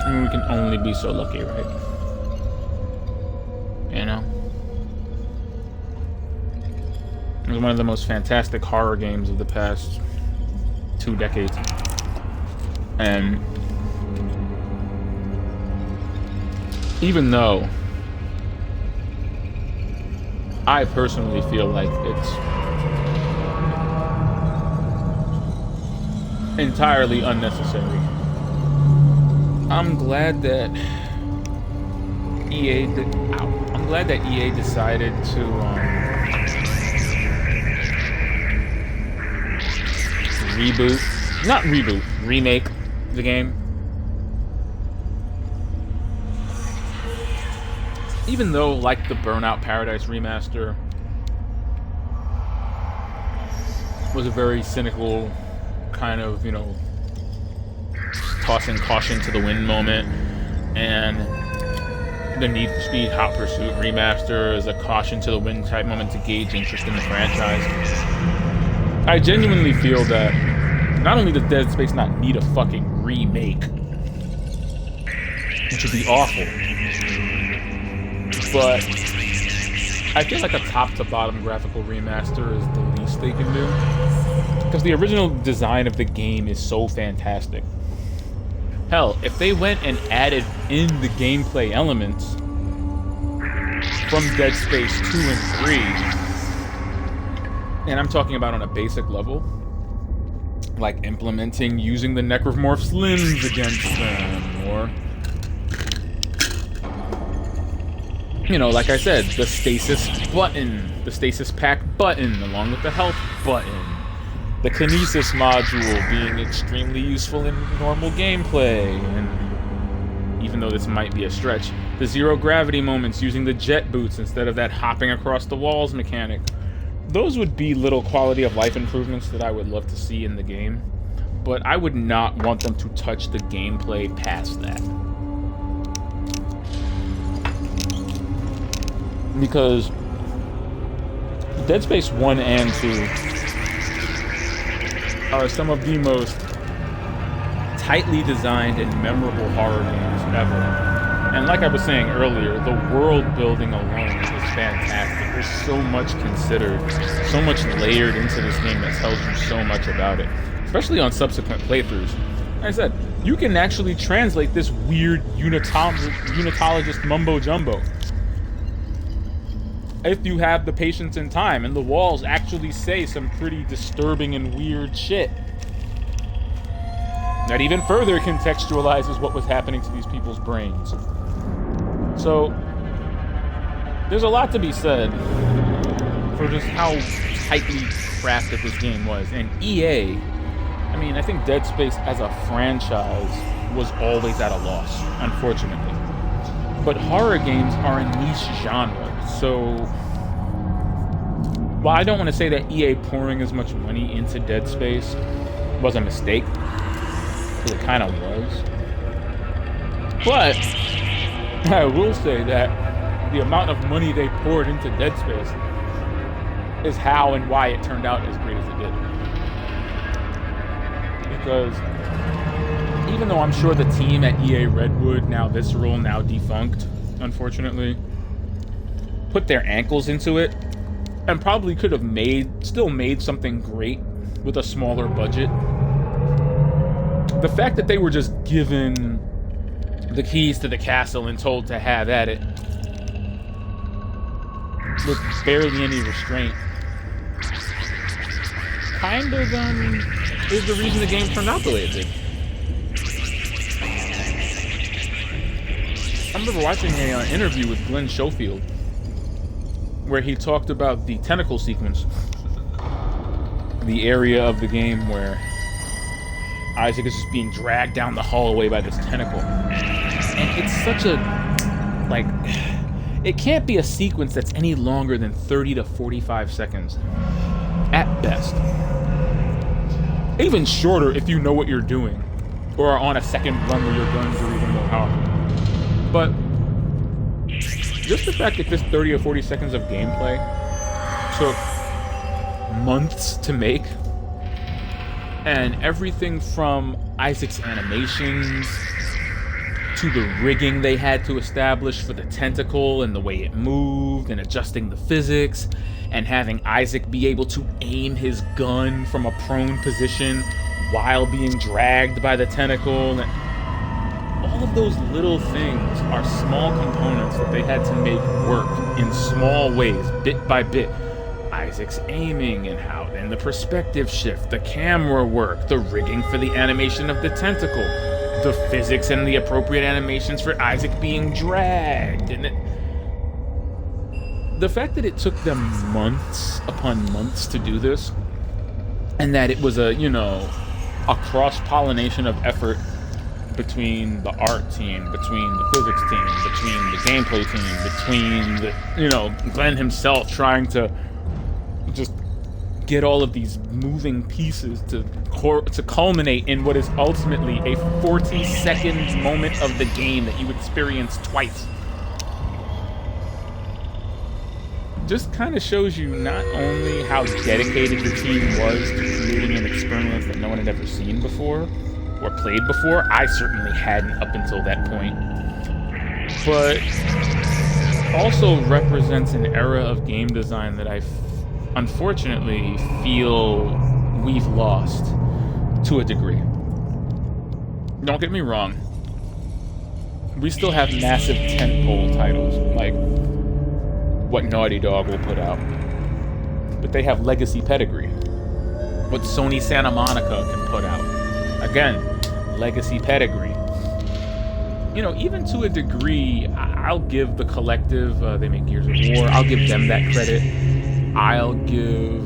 I mean, we can only be so lucky, right? You know? It was one of the most fantastic horror games of the past 2 decades. And even though I personally feel like it's entirely unnecessary, I'm glad that EA decided to remake the game. Even though, like the Burnout Paradise remaster was a very cynical kind of, you know, tossing caution to the wind moment, and the Need for Speed Hot Pursuit remaster is a caution to the wind type moment to gauge interest in the franchise. I genuinely feel that not only does Dead Space not need a fucking remake, which would be awful, but I feel like a top-to-bottom graphical remaster is the least they can do. Because the original design of the game is so fantastic. Hell, if they went and added in the gameplay elements from Dead Space 2 and 3, and I'm talking about on a basic level, like implementing using the Necromorph's limbs against them, or, you know, like I said, the stasis button, the stasis pack button, along with the health button, the kinesis module being extremely useful in normal gameplay, and even though this might be a stretch, the zero gravity moments using the jet boots instead of that hopping across the walls mechanic. Those would be little quality of life improvements that I would love to see in the game, but I would not want them to touch the gameplay past that. Because Dead Space 1 and 2 are some of the most tightly designed and memorable horror games ever. And like I was saying earlier, the world building alone is fantastic. There's so much considered, so much layered into this game that tells you so much about it, especially on subsequent playthroughs. Like I said, you can actually translate this weird unitologist mumbo jumbo if you have the patience and time, and the walls actually say some pretty disturbing and weird shit that even further contextualizes what was happening to these people's brains. So, there's a lot to be said for just how tightly crafted this game was. And EA, I mean, I think Dead Space as a franchise was always at a loss, unfortunately. But horror games are a niche genre, so while I don't want to say that EA pouring as much money into Dead Space was a mistake, because it kind of was, but I will say that the amount of money they poured into Dead Space is how and why it turned out as great as it did. Because even though I'm sure the team at EA Redwood, now Visceral, now defunct, unfortunately, put their ankles into it and probably could have still made something great with a smaller budget, the fact that they were just given the keys to the castle and told to have at it with barely any restraint kind of is the reason the game turned out the way it did. I remember watching an interview with Glenn Schofield where he talked about the tentacle sequence, the area of the game where Isaac is just being dragged down the hallway by this tentacle. And it's such a, like, it can't be a sequence that's any longer than 30 to 45 seconds, at best. Even shorter if you know what you're doing, or are on a second run where your guns are even more powerful. But just the fact that this 30 or 40 seconds of gameplay took months to make, and everything from Isaac's animations to the rigging they had to establish for the tentacle and the way it moved and adjusting the physics and having Isaac be able to aim his gun from a prone position while being dragged by the tentacle. And all of those little things are small components that they had to make work in small ways, bit by bit. Isaac's aiming and how, and the perspective shift, the camera work, the rigging for the animation of the tentacle, the physics and the appropriate animations for Isaac being dragged, and the fact that it took them months upon months to do this, and that it was a cross-pollination of effort between the art team, between the physics team, between the gameplay team, between the, Glenn himself trying to just get all of these moving pieces to culminate in what is ultimately a 40-second moment of the game that you experience twice. just kind of shows you not only how dedicated the team was to creating an experience that no one had ever seen before or played before. I certainly hadn't up until that point. But also represents an era of game design that I unfortunately feel we've lost to a degree. Don't get me wrong. We still have massive tentpole titles, like what Naughty Dog will put out. But they have legacy pedigree. What Sony Santa Monica can put out. Again, legacy pedigree. You know, even to a degree, I'll give the Collective, they make Gears of War, I'll give them that credit. I'll give...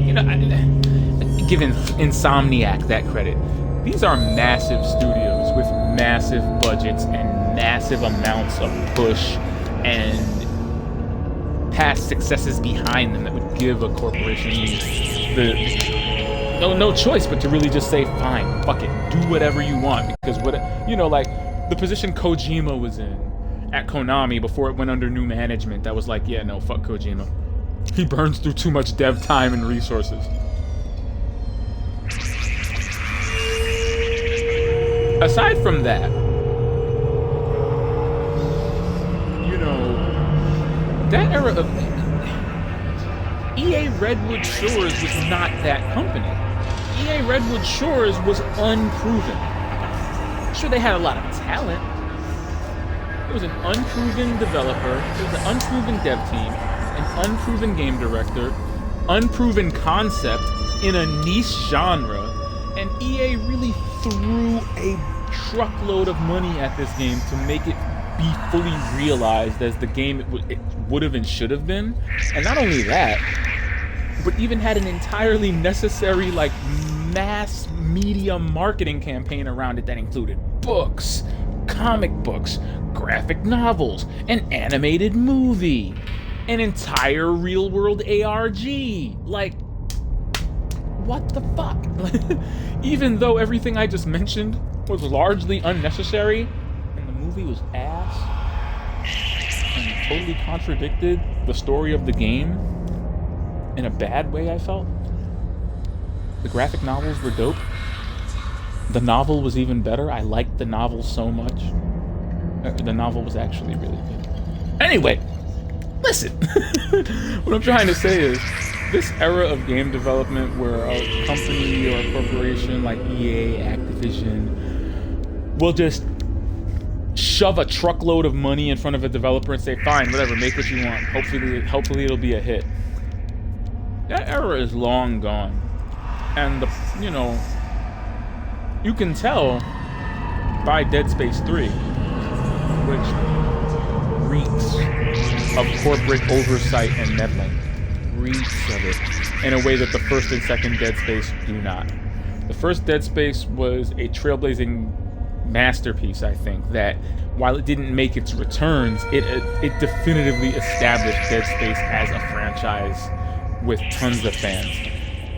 You know, give Insomniac that credit. These are massive studios with massive budgets and massive amounts of push and past successes behind them that would give a corporation no choice but to really just say, fine, fuck it, do whatever you want. Because like the position Kojima was in at Konami before it went under new management, that was like, yeah, no, fuck Kojima. He burns through too much dev time and resources. Aside from that, you know, that era of EA Redwood Shores was not that company. EA Redwood Shores was unproven. Sure, they had a lot of talent. It was an unproven developer, it was an unproven dev team, an unproven game director, unproven concept in a niche genre, and EA really threw a truckload of money at this game to make it be fully realized as the game it would have and should have been. And not only that, but even had an entirely necessary, like, mass media marketing campaign around it that included books, comic books, graphic novels, an animated movie, an entire real-world ARG. Like, what the fuck? Even though everything I just mentioned was largely unnecessary, and the movie was ass, and totally contradicted the story of the game in a bad way, I felt. The graphic novels were dope. The novel was even better. I liked the novel so much. The novel was actually really good. Anyway, listen. What I'm trying to say is, this era of game development where a company or a corporation like EA, Activision, will just shove a truckload of money in front of a developer and say, fine, whatever, make what you want. Hopefully it'll be a hit. That era is long gone. And, you can tell by Dead Space 3, which reeks of corporate oversight and meddling. Reeks of it in a way that the first and second Dead Space do not. The first Dead Space was a trailblazing masterpiece, I think, that while it didn't make its returns, it definitively established Dead Space as a franchise with tons of fans.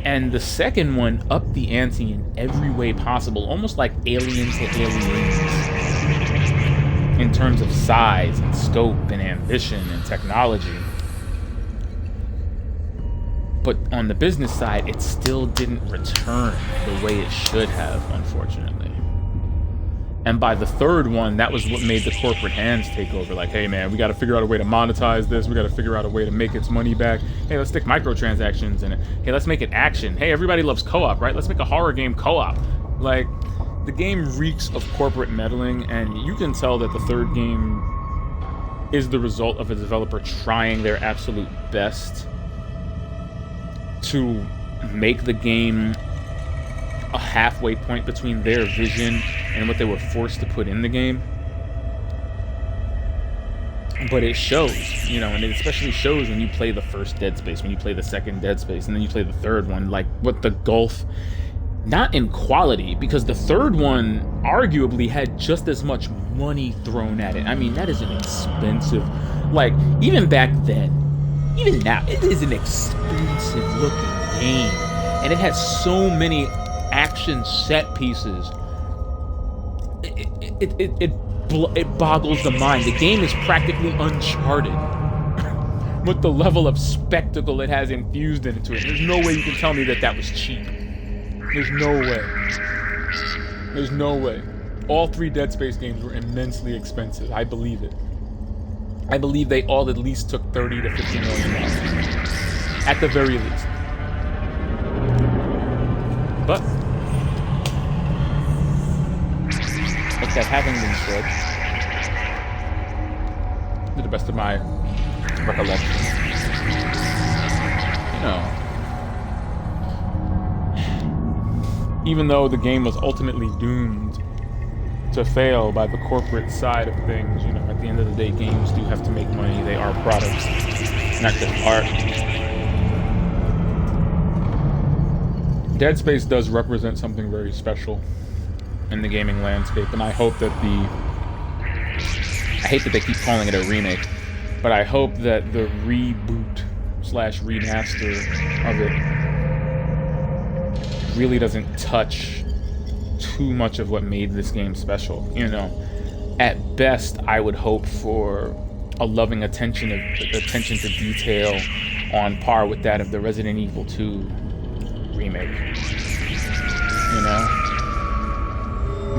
And the second one upped the ante in every way possible, almost like Alien to Aliens, in terms of size and scope and ambition and technology. But on the business side, it still didn't return the way it should have, unfortunately. And by the third one, that was what made the corporate hands take over. Like, hey man, we gotta figure out a way to monetize this, we gotta figure out a way to make its money back. Hey, let's stick microtransactions in it. Hey, let's make it action. Hey, everybody loves co-op, right? Let's make a horror game co-op. Like, the game reeks of corporate meddling, and you can tell that the third game is the result of a developer trying their absolute best to make the game a halfway point between their vision and what they were forced to put in the game. But it shows, and it especially shows when you play the first Dead Space, when you play the second Dead Space, and then you play the third one, like, what the gulf, not in quality, because the third one arguably had just as much money thrown at it. I mean, that is an expensive, like, even back then, even now, it is an expensive looking game, and it has so many action set pieces. it boggles the mind. The game is practically Uncharted with the level of spectacle it has infused into it. There's no way you can tell me that was cheap. There's no way. There's no way. All 3 Dead Space games were immensely expensive. I believe it. I believe they all at least took $30 to $50 million. At the very least. But with that having been said, to the best of my recollection, even though the game was ultimately doomed to fail by the corporate side of things, at the end of the day, games do have to make money. They are products, not just art. Dead Space does represent something very special in the gaming landscape, and I hope that I hate that they keep calling it a remake, but I hope that the reboot/remaster of it really doesn't touch too much of what made this game special. At best, I would hope for a loving attention to detail on par with that of the Resident Evil 2 remake.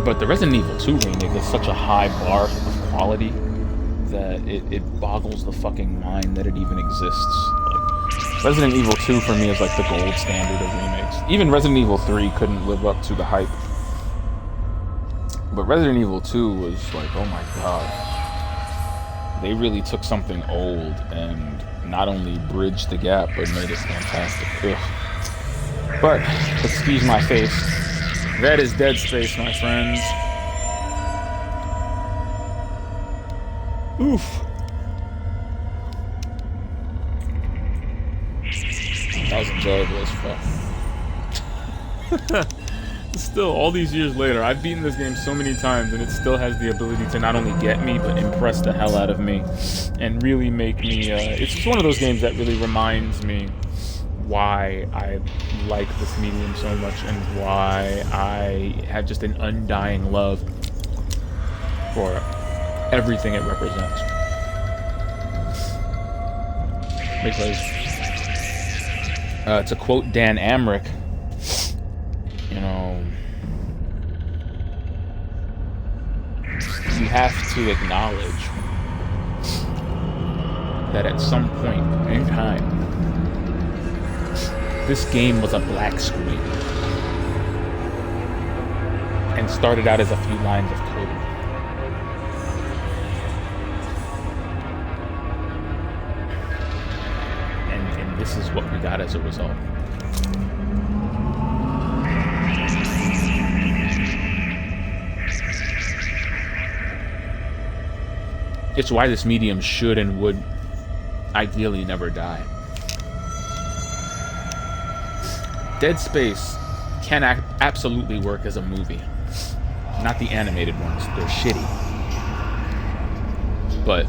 But the Resident Evil 2 remake is such a high bar of quality that it boggles the fucking mind that it even exists. Like, Resident Evil 2 for me is like the gold standard of remakes. Even Resident Evil 3 couldn't live up to the hype. But Resident Evil 2 was like, oh my god. They really took something old and not only bridged the gap, but made it fantastic. Ugh. But, excuse my face, that is Dead Space, my friends. Oof. That was enjoyable as fuck. Still, all these years later, I've beaten this game so many times, and it still has the ability to not only get me, but impress the hell out of me, and really make me, it's just one of those games that really reminds me why I like this medium so much, and why I have just an undying love for everything it represents. Because, to quote Dan Amrich, you have to acknowledge that at some point in time, this game was a black screen and started out as a few lines of code. And this is what we got as a result. It's why this medium should and would ideally never die. Dead Space can absolutely work as a movie. Not the animated ones, they're shitty. But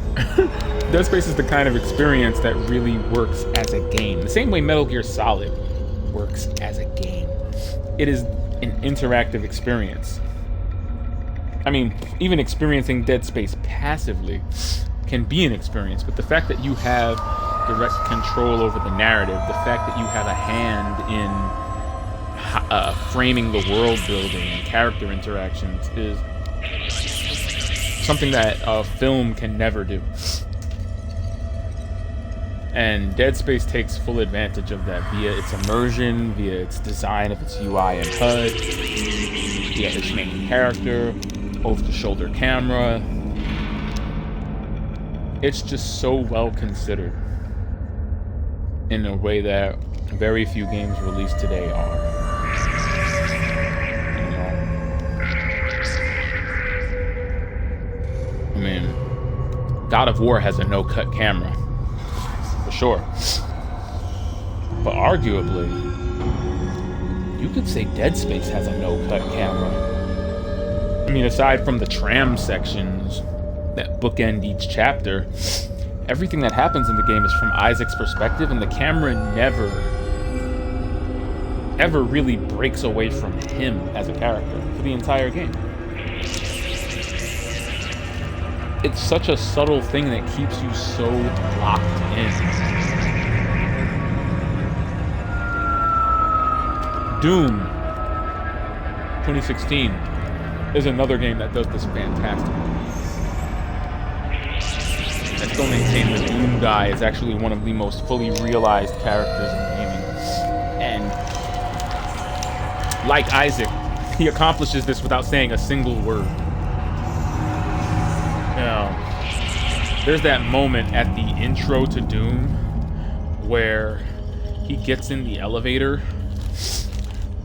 Dead Space is the kind of experience that really works as a game. The same way Metal Gear Solid works as a game. It is an interactive experience. I mean, even experiencing Dead Space passively can be an experience, but the fact that you have direct control over the narrative, the fact that you have a hand in framing the world building and character interactions is something that a film can never do. And Dead Space takes full advantage of that via its immersion, via its design of its UI and HUD, via its main character, over-the-shoulder camera. It's just so well considered in a way that very few games released today are. I mean, God of War has a no-cut camera, for sure. But arguably, you could say Dead Space has a no-cut camera. I mean, aside from the tram sections that bookend each chapter, everything that happens in the game is from Isaac's perspective, and the camera never, ever really breaks away from him as a character for the entire game. it's such a subtle thing that keeps you so locked in. Doom 2016 is another game that does this fantastic. I still maintain the Doom guy is actually one of the most fully realized characters in gaming. And like Isaac, he accomplishes this without saying a single word. There's that moment at the intro to Doom where he gets in the elevator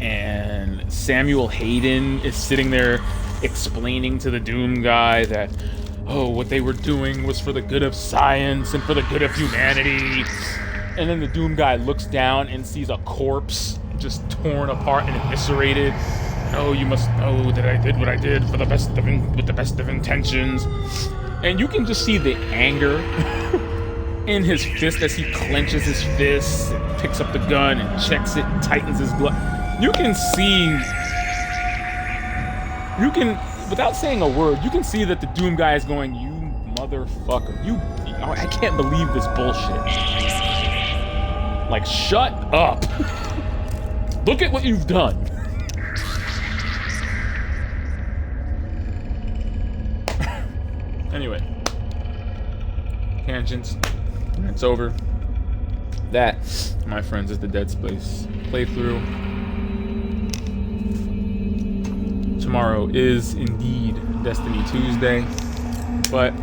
and Samuel Hayden is sitting there explaining to the Doom guy that, oh, what they were doing was for the good of science and for the good of humanity. And then the Doom guy looks down and sees a corpse just torn apart and eviscerated. Oh, you must know that I did what I did for the best of with the best of intentions. And you can just see the anger in his fist as he clenches his fist, and picks up the gun and checks it and tightens his glove. You can see, without saying a word, you can see that the Doom guy is going, you motherfucker, I can't believe this bullshit. Like, shut up. Look at what you've done. Anyway, tangents, it's over. That, my friends, is the Dead Space playthrough. Tomorrow is indeed Destiny Tuesday, but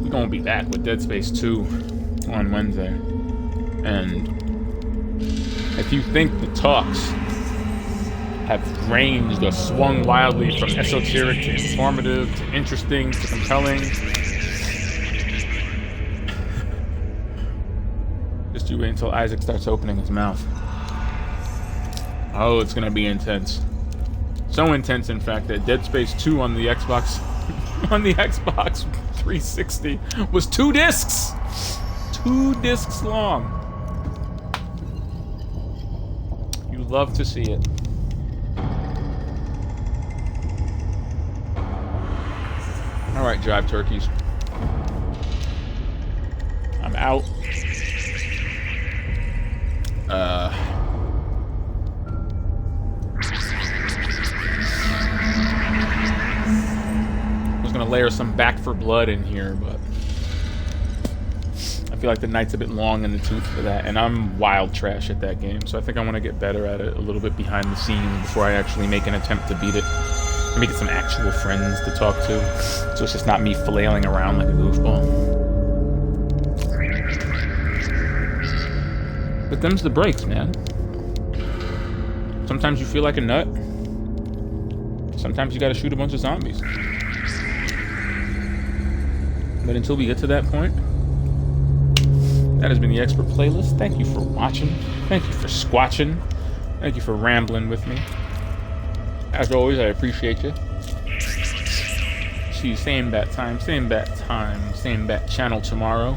we're gonna be back with Dead Space 2 on Wednesday. And if you think the talks have ranged or swung wildly from esoteric to informative to interesting to compelling, just you wait until Isaac starts opening his mouth. Oh, it's gonna be intense. So intense, in fact, that Dead Space 2 on the Xbox 360 was 2 discs! 2 discs long. You love to see it. Alright, Jive Turkeys. I'm out. I was gonna layer some Back 4 Blood in here, but I feel like the night's a bit long in the tooth for that, and I'm wild trash at that game, so I think I want to get better at it a little bit behind the scenes before I actually make an attempt to beat it. Maybe get some actual friends to talk to, so it's just not me flailing around like a goofball. But them's the breaks, man. Sometimes you feel like a nut. Sometimes you gotta shoot a bunch of zombies. But until we get to that point, that has been the Expert Playlist. Thank you for watching. Thank you for squatching. Thank you for rambling with me. As always, I appreciate you. See you same bat time, same bat channel tomorrow,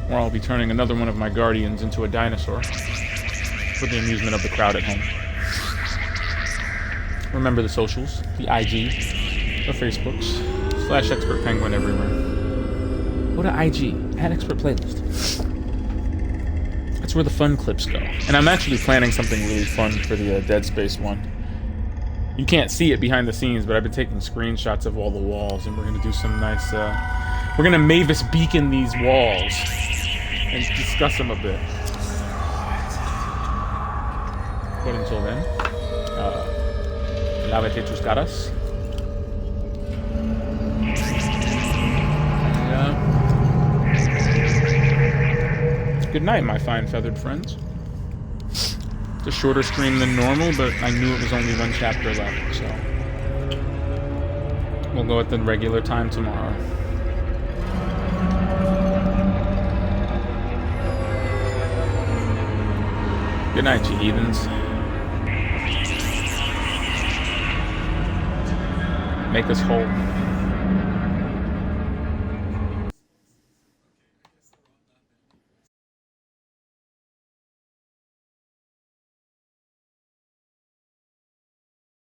where I'll be turning another one of my guardians into a dinosaur for the amusement of the crowd at home. Remember the socials, the IG, the Facebooks, /Expert Penguin everywhere. Go to IG, @Expert Playlist. That's where the fun clips go. And I'm actually planning something really fun for the Dead Space one. You can't see it behind the scenes, but I've been taking screenshots of all the walls, and we're gonna do some nice, we're gonna Mavis Beacon these walls and discuss them a bit. But until then, lávate tus caras. Good night, my fine feathered friends. It's a shorter stream than normal, but I knew it was only 1 chapter left, so we'll go at the regular time tomorrow. Good night, you heathens. Make us whole.